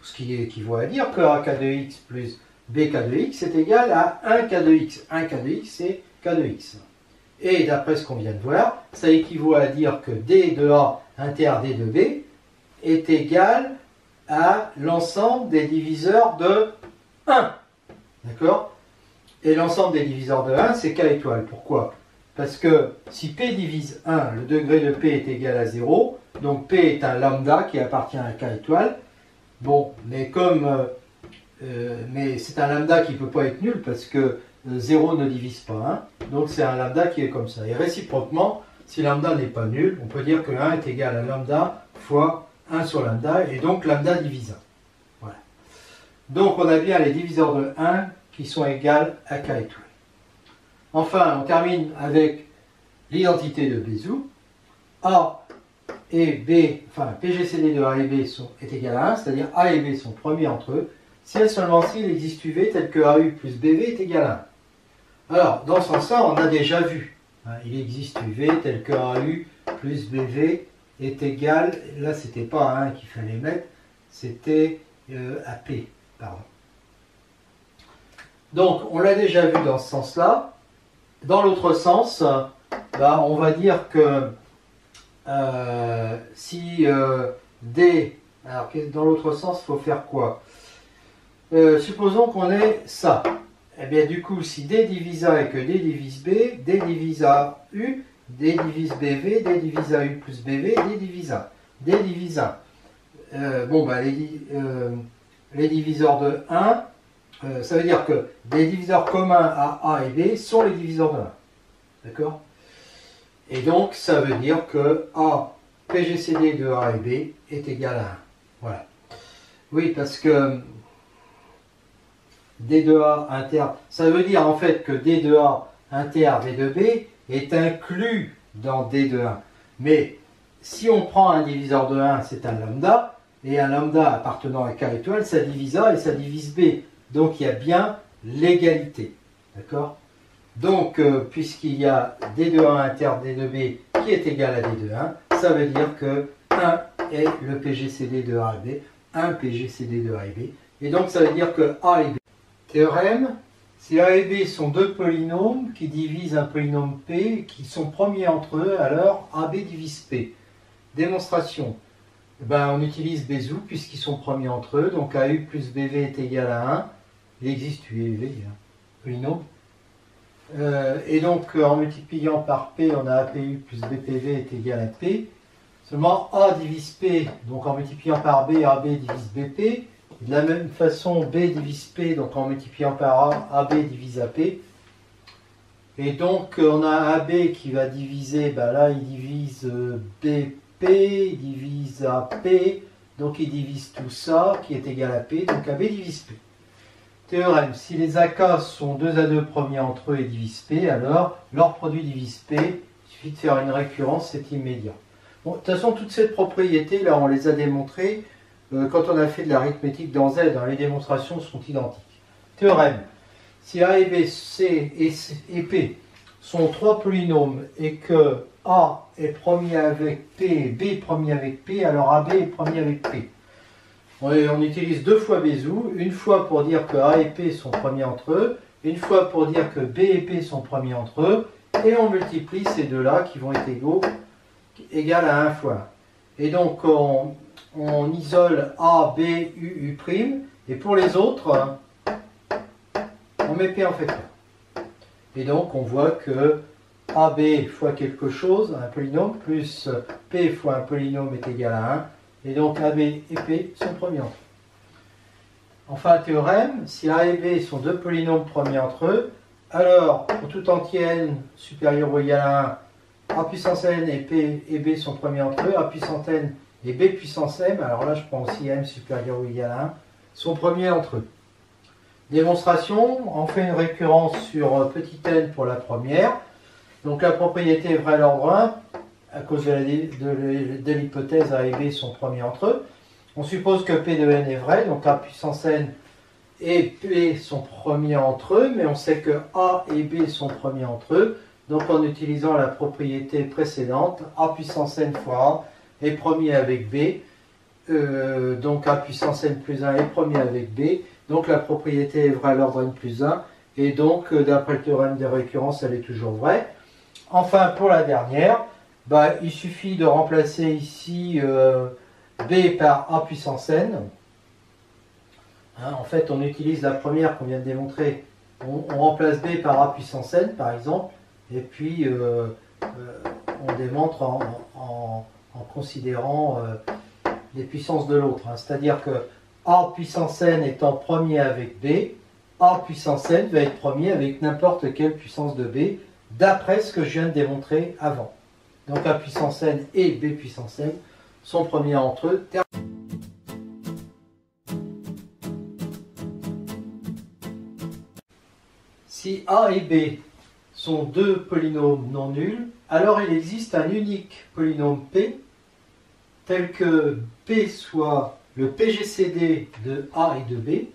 Speaker 1: Ce qui équivaut à dire que AK de x plus BK de x est égal à 1K de x. 1K de x, c'est K de x. Et d'après ce qu'on vient de voir, ça équivaut à dire que D de A inter D de B est égal à l'ensemble des diviseurs de 1. D'accord? Et l'ensemble des diviseurs de 1, c'est K étoile. Pourquoi? Parce que si P divise 1, le degré de P est égal à 0, donc P est un lambda qui appartient à K étoile. Bon, mais mais c'est un lambda qui ne peut pas être nul parce que 0 ne divise pas 1, donc c'est un lambda qui est comme ça. Et réciproquement, si lambda n'est pas nul, on peut dire que 1 est égal à lambda fois 1 sur lambda, et donc lambda divise 1. Voilà. Donc on a bien les diviseurs de 1 qui sont égales à K étoile. Enfin, on termine avec l'identité de Bézout. A et B, enfin PGCD de A et B est égal à 1, c'est-à-dire A et B sont premiers entre eux, si et seulement s'il existe UV tel que AU plus BV est égal à 1. Alors, dans ce sens-là, on a déjà vu. Il existe UV tel que AU plus BV est égal, là c'était pas à 1 qu'il fallait mettre, c'était à P, pardon. Donc, on l'a déjà vu dans ce sens-là. Dans l'autre sens, on va dire que si D, alors dans l'autre sens, il faut faire quoi? Supposons qu'on ait ça. Et bien du coup, si D divise A et que D divise B, D divise A U, D divise BV, D divise AU plus BV, D divise A. D divise 1. Les diviseurs de 1, ça veut dire que des diviseurs communs à A et B sont les diviseurs de 1. D'accord? Et donc, ça veut dire que A, PGCD de A et B est égal à 1. Voilà. Oui, parce que D de A inter, ça veut dire en fait que D de A inter D de B est inclus dans D de 1. Mais si on prend un diviseur de 1, c'est un lambda, et un lambda appartenant à K étoile, ça divise A et ça divise B. Donc il y a bien l'égalité. D'accord? Donc, puisqu'il y a D de A inter D de B qui est égal à D de 1, ça veut dire que 1 est le PGCD de A et B, 1 PGCD de A et B. Et donc ça veut dire que A et B. Théorème, si A et B sont deux polynômes qui divisent un polynôme P, qui sont premiers entre eux, alors AB divise P. Démonstration. On utilise Bézout puisqu'ils sont premiers entre eux, donc AU plus BV est égal à 1. Il existe U et V, polynôme. Et donc en multipliant par P, on a APU plus BPV est égal à P. Seulement A divise P, donc en multipliant par B, AB divise BP. De la même façon, B divise P, donc en multipliant par A, AB divise AP. Et donc on a AB qui va diviser, là il divise BP, il divise AP, donc il divise tout ça qui est égal à P, donc AB divise P. Théorème, si les AK sont 2 à 2 premiers entre eux et divisent P, alors leur produit divise P, il suffit de faire une récurrence, c'est immédiat. Bon, de toute façon, toutes ces propriétés, là, on les a démontrées quand on a fait de l'arithmétique dans Z, les démonstrations sont identiques. Théorème, si A et B, C et P sont 3 polynômes et que A est premier avec P, B est premier avec P, alors AB est premier avec P. On utilise 2 fois Bézout, une fois pour dire que A et P sont premiers entre eux, une fois pour dire que B et P sont premiers entre eux, et on multiplie ces deux-là qui vont être égal à 1 fois 1. Et donc on isole A, B, U, U', et pour les autres, on met P en facteur. Et donc on voit que AB fois quelque chose, un polynôme, plus P fois un polynôme est égal à 1, et donc AB et P sont premiers entre eux. Enfin, un théorème, si A et B sont deux polynômes premiers entre eux, alors pour tout entier n supérieur ou égal à 1, A puissance n et P et B sont premiers entre eux, A puissance n et B puissance m, alors là je prends aussi m supérieur ou égal à 1, sont premiers entre eux. Démonstration, on fait une récurrence sur petit n pour la première. Donc la propriété est vraie à l'ordre 1, à cause de l'hypothèse A et B sont premiers entre eux. On suppose que P de n est vrai, donc A puissance n et P sont premiers entre eux, mais on sait que A et B sont premiers entre eux. Donc en utilisant la propriété précédente, A puissance n fois A est premier avec B, donc A puissance n plus 1 est premier avec B, donc la propriété est vraie à l'ordre n plus 1, et donc d'après le théorème de récurrence, elle est toujours vraie. Enfin, pour la dernière, il suffit de remplacer ici B par A puissance n. En fait, on utilise la première qu'on vient de démontrer. On remplace B par A puissance n, par exemple, et puis on démontre en considérant les puissances de l'autre. C'est-à-dire que A puissance n étant premier avec B, A puissance n va être premier avec n'importe quelle puissance de B, d'après ce que je viens de démontrer avant. Donc A puissance n et B puissance n sont premiers entre eux. Si A et B sont deux polynômes non nuls, alors il existe un unique polynôme P, tel que P soit le PGCD de A et de B,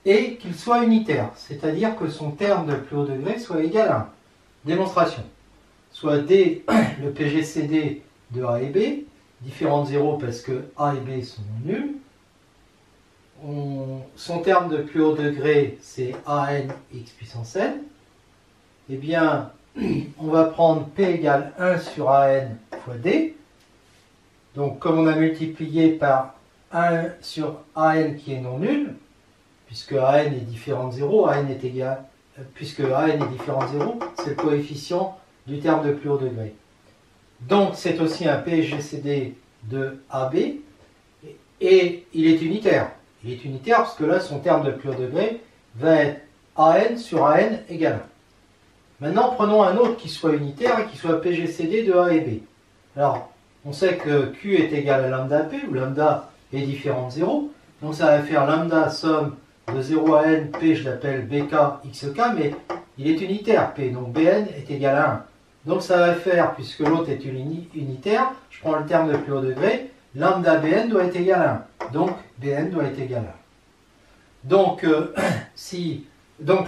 Speaker 1: et qu'il soit unitaire, c'est-à-dire que son terme de plus haut degré soit égal à 1. Démonstration. Soit D le PGCD de A et B, différent de 0 parce que A et B sont nuls. Son terme de plus haut degré, c'est AN x puissance n. Eh bien, on va prendre P égale 1 sur AN fois D. Donc, comme on a multiplié par 1 sur AN qui est non nul, puisque AN est différent de 0, AN est égal, puisque AN est différent de 0, c'est le coefficient du terme de plus haut degré. Donc, c'est aussi un PGCD de AB, et il est unitaire. Il est unitaire parce que là, son terme de plus haut degré va être AN sur AN égale 1. Maintenant, prenons un autre qui soit unitaire et qui soit PGCD de A et B. Alors, on sait que Q est égal à lambda P, où lambda est différent de 0. Donc, ça va faire lambda somme de 0 à n, P, je l'appelle BK, XK, mais il est unitaire, P. Donc, BN est égal à 1. Donc, ça va faire, puisque l'autre est unitaire, je prends le terme de plus haut degré, lambda Bn doit être égal à 1. Donc, Bn doit être égal à 1. Donc,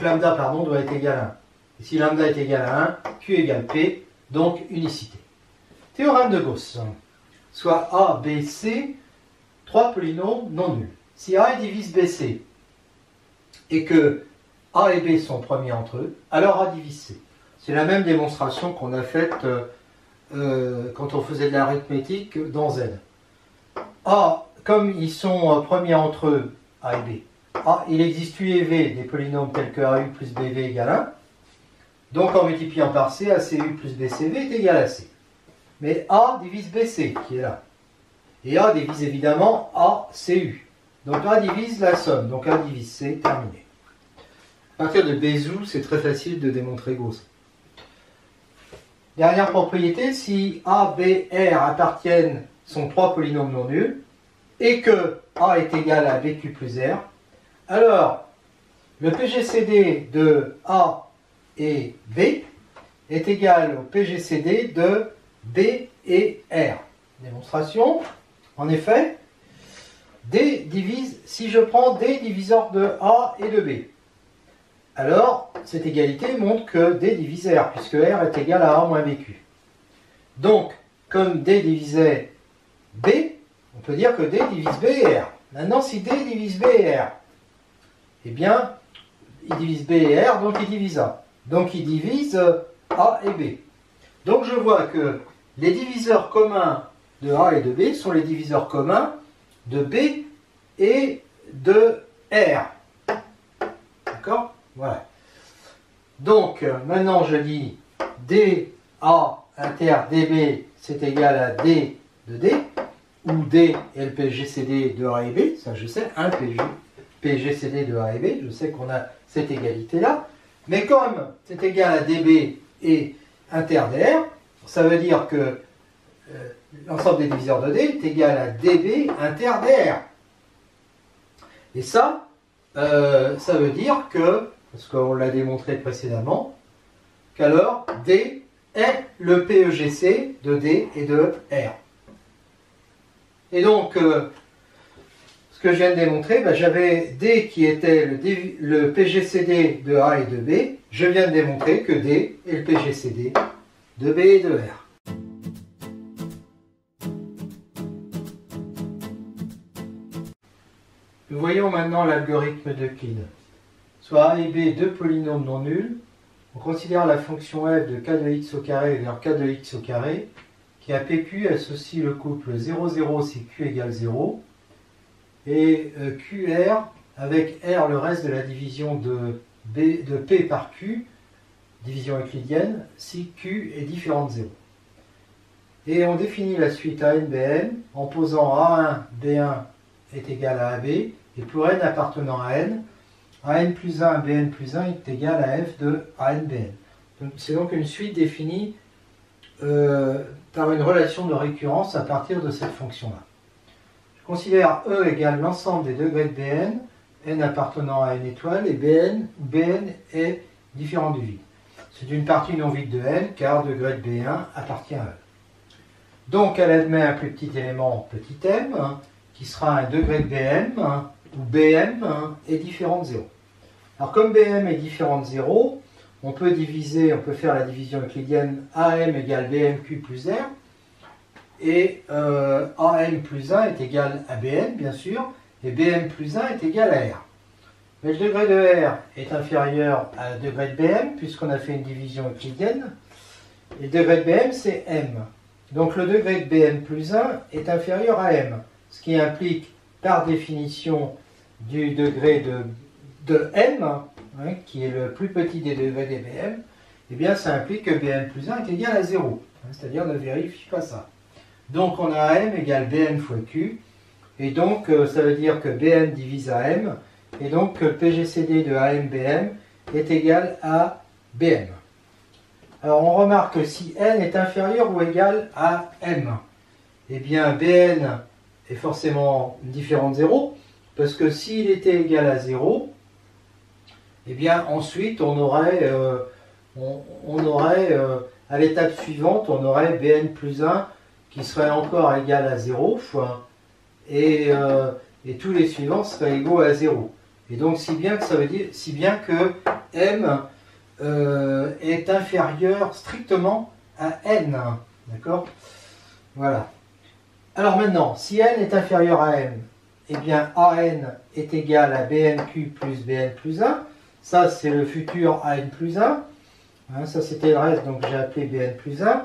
Speaker 1: lambda doit être égal à 1. Et si lambda est égal à 1, Q égale P, donc unicité. Théorème de Gauss. Soit A, B, C, trois polynômes non nuls. Si A divise BC et que A et B sont premiers entre eux, alors A divise C. C'est la même démonstration qu'on a faite quand on faisait de l'arithmétique dans Z. A, comme ils sont premiers entre eux, A et B, il existe U et V des polynômes tels que AU plus BV égale 1. Donc en multipliant par C, ACU plus BCV est égal à C. Mais A divise BC, qui est là. Et A divise évidemment ACU. Donc A divise la somme, donc A divise C, terminé. À partir de Bézout, c'est très facile de démontrer Gauss. Dernière propriété, si A, B, R appartiennent, sont trois polynômes non nuls, et que A est égal à BQ plus R, alors le PGCD de A et B est égal au PGCD de B et R. Démonstration, en effet, D divise, si je prends D diviseur de A et de B, alors cette égalité montre que D divise R, puisque R est égal à A moins BQ. Donc, comme D divisait B, on peut dire que D divise B et R. Maintenant, si D divise B et R, eh bien, il divise B et R, donc il divise A. Donc il divise A et B. Donc je vois que les diviseurs communs de A et de B sont les diviseurs communs de B et de R. D'accord? Voilà. Donc maintenant je dis DA inter DB c'est égal à D de D, où D est le PGCD de A et B, ça je sais, un PGCD de A et B, je sais qu'on a cette égalité-là, mais comme c'est égal à DB et inter DR, ça veut dire que l'ensemble des diviseurs de D est égal à DB inter DR. Et ça veut dire que, parce qu'on l'a démontré précédemment, qu'alors D est le PEGC de D et de R. Et donc, ce que je viens de démontrer, j'avais D qui était le PGCD de A et de B. Je viens de démontrer que D est le PGCD de B et de R. Nous voyons maintenant l'algorithme d'Euclide. Soit A et B, deux polynômes non nuls, on considère la fonction f de k de x au carré vers k de x au carré, qui à PQ associe le couple 0, 0 si Q égale 0, et QR avec R le reste de la division de P par Q, division euclidienne, si Q est différent de 0. Et on définit la suite AN-BN en posant A1, B1 est égal à AB, et pour n appartenant à n, AN plus 1, BN plus 1 est égal à F de AN-BN. C'est donc une suite définie par une relation de récurrence à partir de cette fonction-là. Je considère E égale l'ensemble des degrés de Bn, n appartenant à n étoile, et Bn est différent du vide. C'est une partie non vide de n, car degré de B1 appartient à E. Donc elle admet un plus petit élément, petit m, qui sera un degré de Bm, où Bm est différent de 0. Alors comme Bm est différent de 0, on peut faire la division euclidienne AM égale BMQ plus R, et AM plus 1 est égal à Bn, bien sûr, et Bm plus 1 est égal à R. Mais le degré de R est inférieur à le degré de Bm, puisqu'on a fait une division euclidienne, et le degré de Bm c'est M. Donc le degré de Bm plus 1 est inférieur à M, ce qui implique par définition du degré de M, qui est le plus petit des degrés des Bm, eh bien ça implique que Bm plus 1 est égal à 0. C'est-à-dire ne vérifie pas ça. Donc on a AM égale Bn fois Q, et donc ça veut dire que Bn divise à M, et donc que le PGCD de AMBM est égal à Bm. Alors on remarque que si n est inférieur ou égal à m, eh bien Bn est forcément différent de 0, parce que s'il était égal à 0, eh bien ensuite on aurait à l'étape suivante, on aurait Bn plus 1 qui serait encore égal à 0, et tous les suivants seraient égaux à 0. Et donc si bien que m est inférieur strictement à n. D'accord? Voilà. Alors maintenant, si n est inférieur à m, eh bien an est égal à bnq plus bn plus 1. Ça, c'est le futur an plus 1. Ça, c'était le reste, donc j'ai appelé bn plus 1.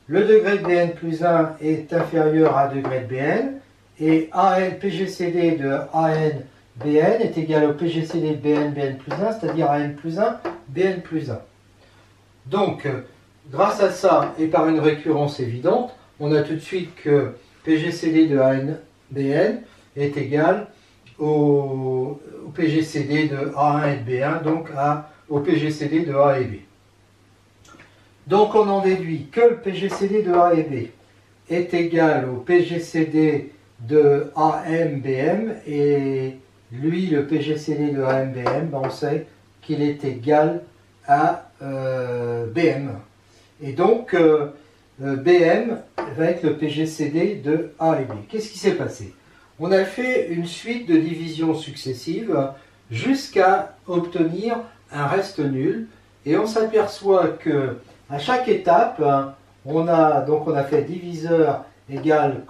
Speaker 1: Le degré de bn plus 1 est inférieur à degré de bn. Et PGCD de an Bn est égal au PGCD de Bn plus 1, c'est-à-dire An plus 1, Bn plus 1. Donc, grâce à ça, et par une récurrence évidente, on a tout de suite que PGCD de An Bn est égal au PGCD de A1 et de B1, donc au PGCD de A et B. Donc on en déduit que le PGCD de A et B est égal au PGCD de AMBM, et lui, le PGCD de AMBM, on sait qu'il est égal à BM. Et donc, BM va être le PGCD de A et B. Qu'est-ce qui s'est passé? On a fait une suite de divisions successives jusqu'à obtenir un reste nul, et on s'aperçoit que à chaque étape, on a fait diviseur égale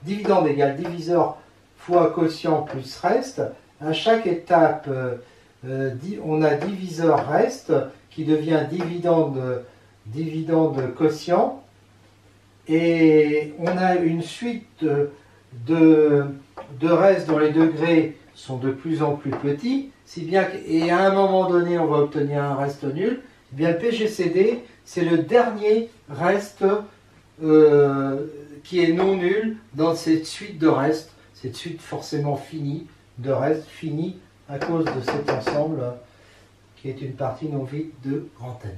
Speaker 1: dividende égale diviseur fois quotient plus reste. À chaque étape on a diviseur reste qui devient dividende quotient, et on a une suite de restes dont les degrés sont de plus en plus petits, si bien et à un moment donné on va obtenir un reste nul. Eh bien le PGCD c'est le dernier reste qui est non nul dans cette suite de restes, cette suite forcément finie de restes finis à cause de cet ensemble qui est une partie non vide de grand N.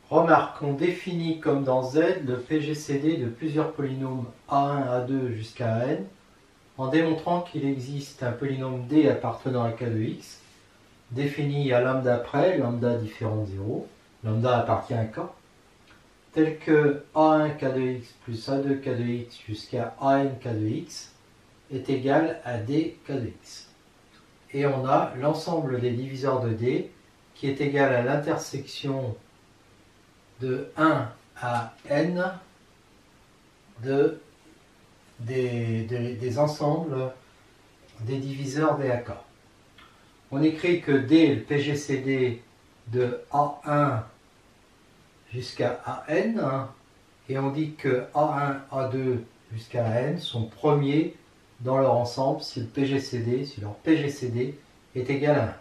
Speaker 1: Remarque, on définit comme dans Z le PGCD de plusieurs polynômes A1, A2 jusqu'à N, en démontrant qu'il existe un polynôme D appartenant à K de X, défini à lambda près, lambda différent de 0, lambda appartient à K, tel que A1 K de X plus A2 K de X jusqu'à AN K de X est égal à D K de X. Et on a l'ensemble des diviseurs de D qui est égal à l'intersection de 1 à n des ensembles des diviseurs D à K. On écrit que D est le PGCD de A1 jusqu'à AN, et on dit que A1, A2 jusqu'à AN sont premiers dans leur ensemble si leur PGCD est égal à 1.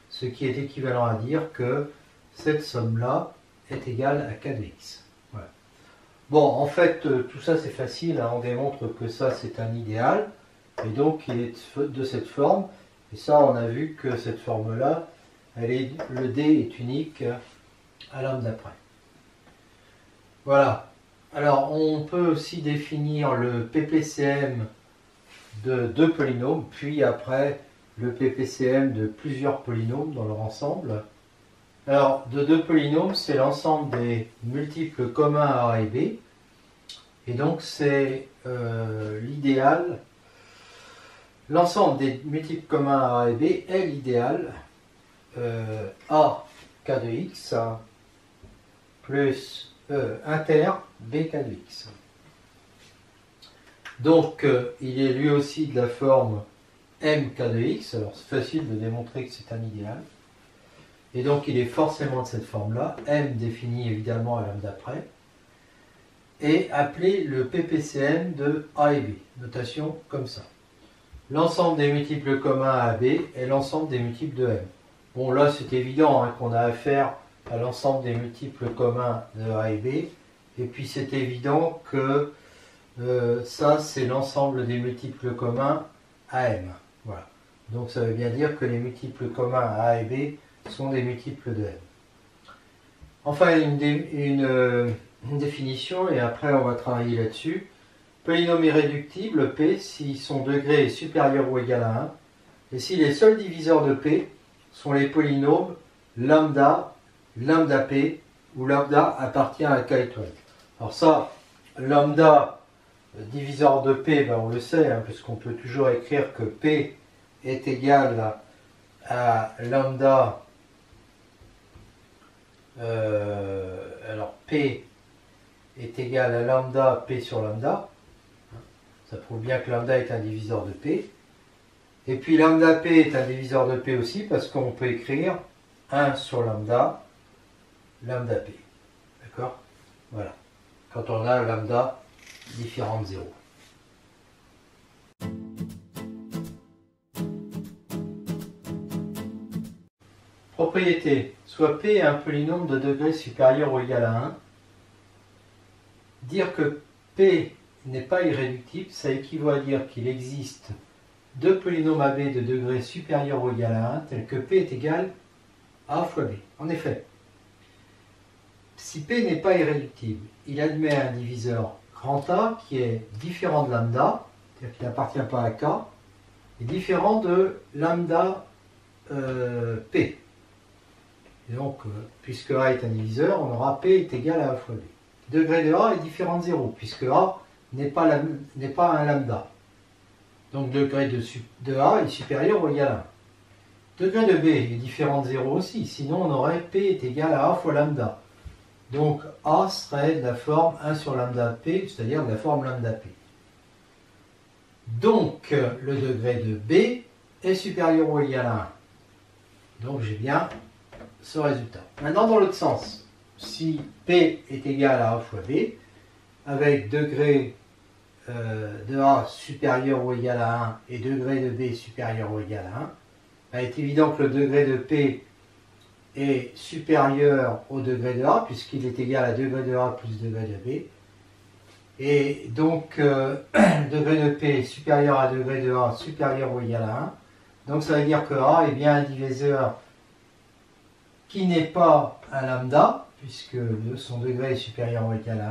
Speaker 1: Ce qui est équivalent à dire que cette somme-là est égale à K de X. Voilà. Bon, en fait, tout ça c'est facile, hein, on démontre que ça c'est un idéal, et donc il est de cette forme, et ça on a vu que cette forme-là, le D est unique à lambda près. Voilà. Alors, on peut aussi définir le PPCM de deux polynômes, puis après le PPCM de plusieurs polynômes dans leur ensemble. Alors, de deux polynômes, c'est l'ensemble des multiples communs à A et B. Et donc, c'est l'idéal. L'ensemble des multiples communs à A et B est l'idéal A K de X plus inter B K de X. Donc, il est lui aussi de la forme M K de X. Alors, c'est facile de démontrer que c'est un idéal. Et donc il est forcément de cette forme-là, M défini évidemment à lambda près, et appelé le PPCM de A et B, notation comme ça. L'ensemble des multiples communs à B est l'ensemble des multiples de M. Bon là c'est évident hein, qu'on a affaire à l'ensemble des multiples communs de A et B, et puis c'est évident que ça c'est l'ensemble des multiples communs à M. Voilà. Donc ça veut bien dire que les multiples communs à A et B sont des multiples de M. Enfin, une définition, et après on va travailler là-dessus. Polynôme irréductible, P, si son degré est supérieur ou égal à 1, et si les seuls diviseurs de P sont les polynômes lambda, lambda P, où lambda appartient à K étoile. Alors ça, lambda, diviseur de P, ben on le sait, hein, puisqu'on peut toujours écrire que P est égal à lambda. Alors P est égal à lambda P sur lambda. Ça prouve bien que lambda est un diviseur de P. Et puis lambda P est un diviseur de P aussi parce qu'on peut écrire 1 sur lambda, lambda P. D'accord? Voilà. Quand on a lambda différent de 0. Propriété. Soit P est un polynôme de degré supérieur ou égal à 1. Dire que P n'est pas irréductible, ça équivaut à dire qu'il existe deux polynômes AB de degré supérieur ou égal à 1, tels que P est égal à A fois B. En effet, si P n'est pas irréductible, il admet un diviseur grand A qui est différent de lambda, c'est-à-dire qu'il n'appartient pas à K, et différent de lambda P. Et donc, puisque A est un diviseur, on aura P est égal à A fois B. Degré de A est différent de 0, puisque A n'est pas un lambda. Donc degré de A est supérieur ou égal à 1. Degré de B est différent de 0 aussi, sinon on aurait P est égal à A fois lambda. Donc A serait de la forme 1 sur lambda P, c'est-à-dire de la forme lambda P. Donc le degré de B est supérieur ou égal à 1. Donc j'ai bien ce résultat. Maintenant dans l'autre sens, si P est égal à A fois B, avec degré de A supérieur ou égal à 1 et degré de B supérieur ou égal à 1, il est évident que le degré de P est supérieur au degré de A, puisqu'il est égal à degré de A plus degré de B. Et donc, degré de P est supérieur à degré de A supérieur ou égal à 1. Donc, ça veut dire que A est bien un diviseur qui n'est pas un lambda, puisque son degré est supérieur ou égal à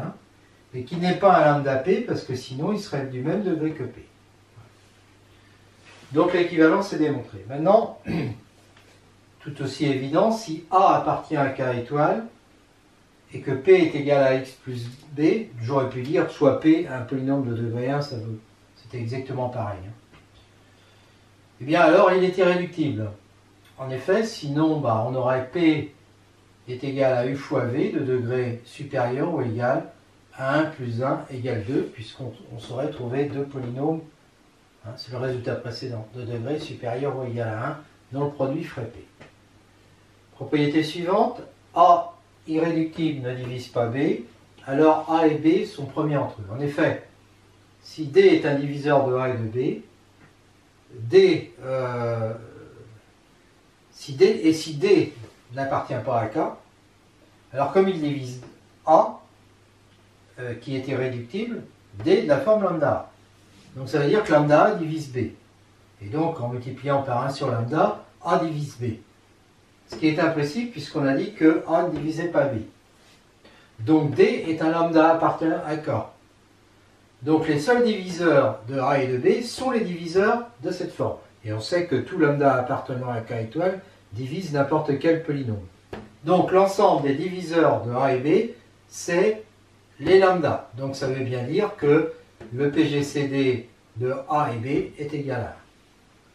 Speaker 1: 1, et qui n'est pas un lambda P, parce que sinon, il serait du même degré que P. Donc, l'équivalence est démontrée. Maintenant, tout aussi évident, si A appartient à K étoile, et que P est égal à X plus B, j'aurais pu dire soit P un polynôme de degré 1, c'était exactement pareil. Eh bien alors, il est irréductible. En effet, sinon, on aurait P est égal à U fois V de degré supérieur ou égal à 1 plus 1 égale 2, puisqu'on saurait trouver deux polynômes, c'est le résultat précédent, de degré supérieur ou égal à 1, dont le produit ferait P. Propriété suivante, A irréductible ne divise pas B, alors A et B sont premiers entre eux. En effet, si D est un diviseur de A et de B, si D n'appartient pas à K, alors comme il divise A, qui est irréductible, D est de la forme lambda A. Donc ça veut dire que lambda A divise B. Et donc en multipliant par 1 sur lambda, A divise B. Ce qui est impossible puisqu'on a dit que A ne divisait pas B. Donc D est un lambda appartenant à K. Donc les seuls diviseurs de A et de B sont les diviseurs de cette forme. Et on sait que tout lambda appartenant à K étoile divise n'importe quel polynôme. Donc l'ensemble des diviseurs de A et B, c'est les lambdas. Donc ça veut bien dire que le PGCD de A et B est égal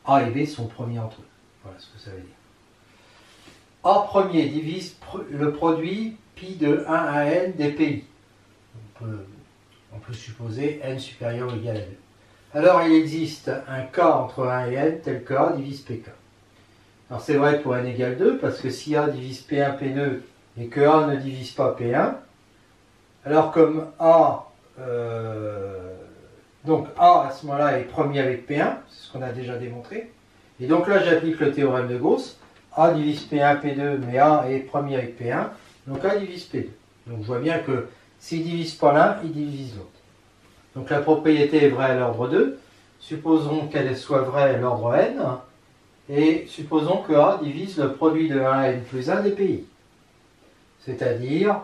Speaker 1: à 1. A et B sont premiers entre eux. Voilà ce que ça veut dire. A premier divise le produit pi de 1 à n des PI. On peut supposer n supérieur ou égal à 2. Alors il existe un K entre 1 et n tel que A divise PK. Alors c'est vrai pour n égale 2 parce que si A divise P1 P2 et que A ne divise pas P1, alors comme A, donc A à ce moment-là est premier avec P1, c'est ce qu'on a déjà démontré. Et donc là j'applique le théorème de Gauss. A divise P1, P2, mais A est premier avec P1, donc A divise P2. Donc je vois bien que s'il ne divise pas l'un, il divise l'autre. Donc la propriété est vraie à l'ordre 2. Supposons qu'elle soit vraie à l'ordre n, et supposons que A divise le produit de 1 à n plus 1 des PI. C'est-à-dire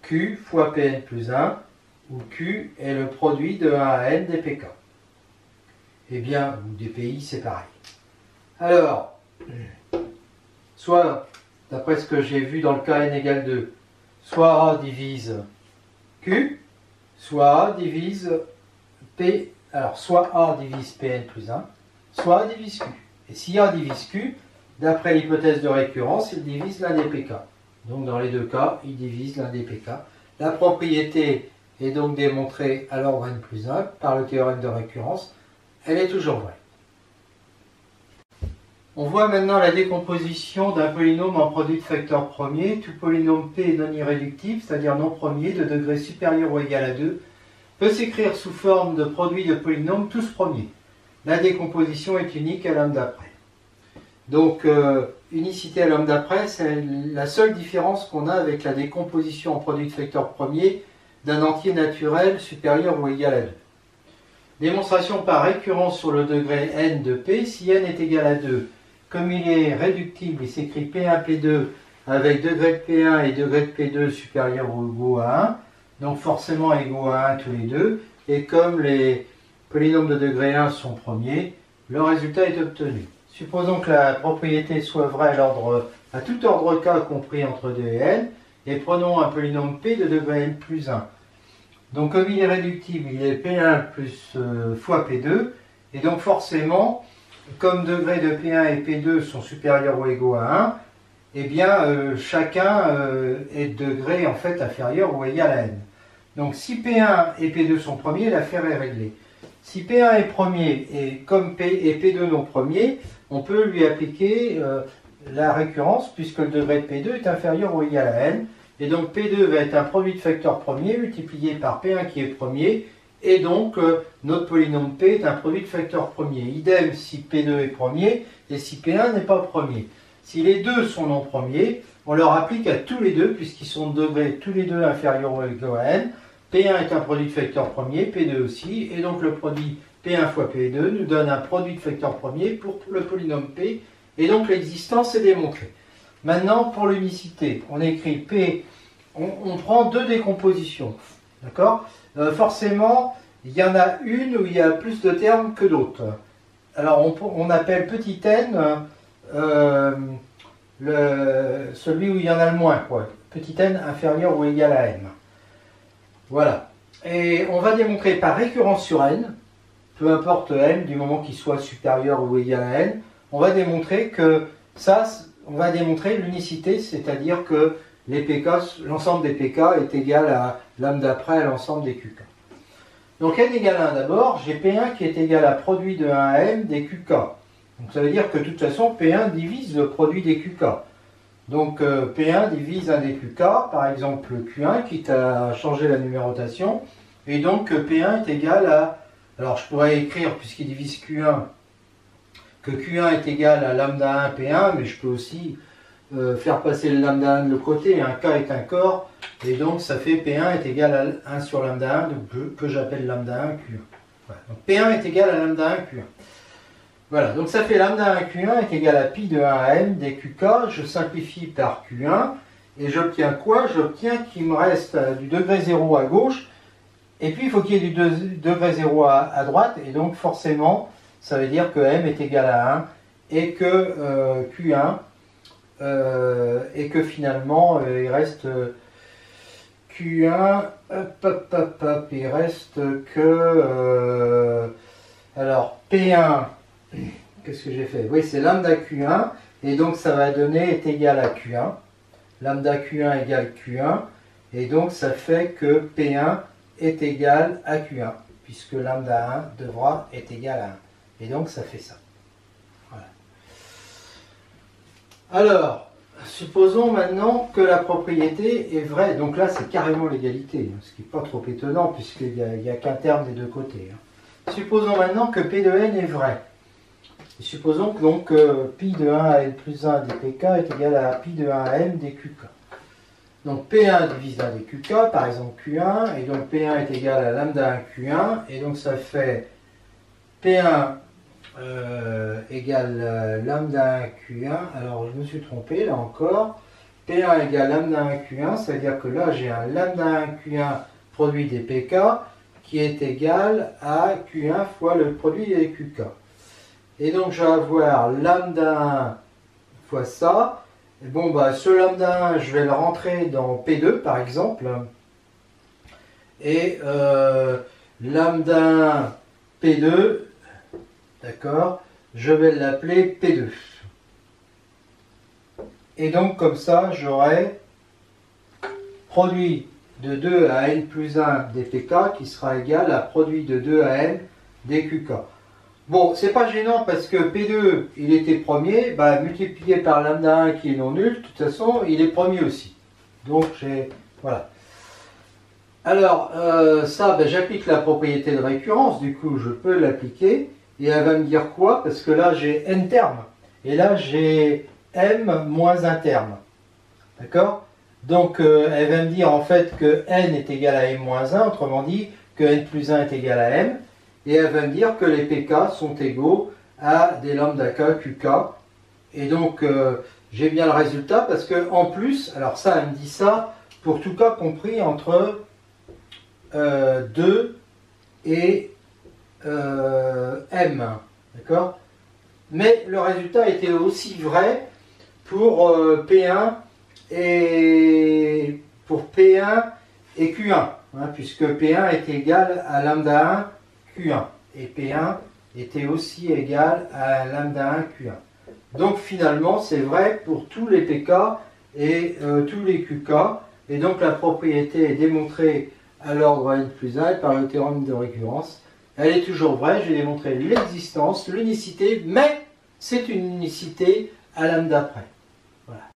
Speaker 1: Q fois Pn plus 1, où Q est le produit de 1 à n des PK. Eh bien, ou des PI, c'est pareil. Alors, soit, d'après ce que j'ai vu dans le cas n égale 2, soit A divise Q, soit A divise P, alors soit A divise Pn plus 1, soit A divise Q. Et si A divise Q, d'après l'hypothèse de récurrence, il divise l'un des PK. Donc dans les deux cas, il divise l'un des PK. La propriété est donc démontrée à l'ordre n plus 1 par le théorème de récurrence. Elle est toujours vraie. On voit maintenant la décomposition d'un polynôme en produit de facteur premier. Tout polynôme P non irréductible, c'est-à-dire non premier, de degré supérieur ou égal à 2, peut s'écrire sous forme de produit de polynômes tous premiers. La décomposition est unique à lambda près. Donc, unicité à lambda près, c'est la seule différence qu'on a avec la décomposition en produit de facteur premier d'un entier naturel supérieur ou égal à 2. Démonstration par récurrence sur le degré n de P, si n est égal à 2. Comme il est réductible, il s'écrit P1, P2 avec degré de P1 et degré de P2 supérieur ou égaux à 1, donc forcément égaux à 1 tous les deux, et comme les polynômes de degré 1 sont premiers, le résultat est obtenu. Supposons que la propriété soit vraie à tout ordre K compris entre 2 et n, et prenons un polynôme P de degré n plus 1. Donc comme il est réductible, il est P1 plus fois P2, et donc forcément, comme degré de P1 et P2 sont supérieurs ou égaux à 1, eh bien chacun est de degré en fait inférieur ou égal à n. Donc si P1 et P2 sont premiers, l'affaire est réglée. Si P1 est premier et comme P et P2 non premiers, on peut lui appliquer la récurrence puisque le degré de P2 est inférieur ou égal à n. Et donc P2 va être un produit de facteur premier multiplié par P1 qui est premier. Et donc notre polynôme P est un produit de facteur premier. Idem si P2 est premier et si P1 n'est pas premier. Si les deux sont non premiers, on leur applique à tous les deux puisqu'ils sont de degré tous les deux inférieurs ou égaux à n. P1 est un produit de facteur premier, P2 aussi, et donc le produit P1 fois P2 nous donne un produit de facteur premier pour le polynôme P, et donc l'existence est démontrée. Maintenant, pour l'unicité, on écrit P, on prend deux décompositions, d'accord? Forcément, il y en a une où il y a plus de termes que d'autres. Alors, on appelle petit n celui où il y en a le moins, quoi. Petit n inférieur ou égal à m. Voilà. Et on va démontrer par récurrence sur n, peu importe n, du moment qu'il soit supérieur ou égal à n, on va démontrer que ça, on va démontrer l'unicité, c'est-à-dire que les pk, l'ensemble des pk est égal à lambda près à l'ensemble des qk. Donc n égale 1 d'abord, j'ai P1 qui est égal à produit de 1 à m des qk. Donc ça veut dire que de toute façon P1 divise le produit des qk. Donc P1 divise un des QK, par exemple Q1, quitte à changer la numérotation. Et donc P1 est égal à... Alors je pourrais écrire, puisqu'il divise Q1, que Q1 est égal à lambda 1 P1, mais je peux aussi faire passer le lambda 1 de l'autre côté. Un K est un corps, et donc ça fait P1 est égal à 1 sur lambda 1, donc que j'appelle lambda 1 Q1. Voilà. Donc P1 est égal à lambda 1 Q1. Voilà, donc ça fait lambda 1 Q1 est égal à pi de 1 à n des QK, je simplifie par Q1, et j'obtiens quoi? J'obtiens qu'il me reste du degré 0 à gauche, et puis il faut qu'il y ait du degré 0 à droite, et donc forcément, ça veut dire que m est égal à 1, et que Q1, et que finalement, il reste Q1, il reste que... alors, P1... Qu'est-ce que j'ai fait? Oui, c'est lambda Q1, et donc ça va donner est égal à Q1. Lambda Q1 égale Q1, et donc ça fait que P1 est égal à Q1, puisque lambda 1 devra être égal à 1. Et donc ça fait ça. Voilà. Alors, supposons maintenant que la propriété est vraie. Donc là, c'est carrément l'égalité, ce qui n'est pas trop étonnant, puisqu'il n'y a qu'un terme des deux côtés. Supposons maintenant que P de n est vrai. Et supposons que donc pi de 1 à n plus 1 des pk est égal à pi de 1 à n des qk. Donc P1 divise 1 des qk, par exemple Q1, et donc P1 est égal à lambda 1 Q1, et donc ça fait P1 égale lambda 1 Q1, alors je me suis trompé là encore, P1 égale lambda 1 Q1, ça veut dire que là j'ai un lambda 1 Q1 produit des pk qui est égal à Q1 fois le produit des qk. Et donc je vais avoir lambda 1 fois ça. Et bon, bah, ce lambda 1, je vais le rentrer dans P2 par exemple. Et lambda 1 P2, d'accord, je vais l'appeler P2. Et donc comme ça, j'aurai produit de 2 à n plus 1 des pk qui sera égal à produit de 2 à n des qk. Bon, c'est pas gênant parce que P2, il était premier, bah, multiplié par lambda 1 qui est non nul, de toute façon, il est premier aussi. Donc, voilà. Alors, ça, ben, j'applique la propriété de récurrence, du coup, je peux l'appliquer. Et elle va me dire quoi? Parce que là, j'ai n termes. Et là, j'ai m moins un terme. D'accord? Donc, elle va me dire en fait que n est égal à m moins 1, autrement dit, que n plus 1 est égal à m. Et elle va me dire que les pk sont égaux à des lambda k qk. Et donc, j'ai bien le résultat parce que en plus, alors ça, elle me dit ça pour tout cas compris entre 2 et m. D'accord? Mais le résultat était aussi vrai pour P1 et Q1, hein, puisque P1 est égal à lambda 1 Q1 et P1 était aussi égal à lambda 1 Q1. Donc finalement, c'est vrai pour tous les PK et tous les QK. Et donc la propriété est démontrée à l'ordre n plus 1 par le théorème de récurrence. Elle est toujours vraie, j'ai démontré l'existence, l'unicité, mais c'est une unicité à lambda près. Voilà.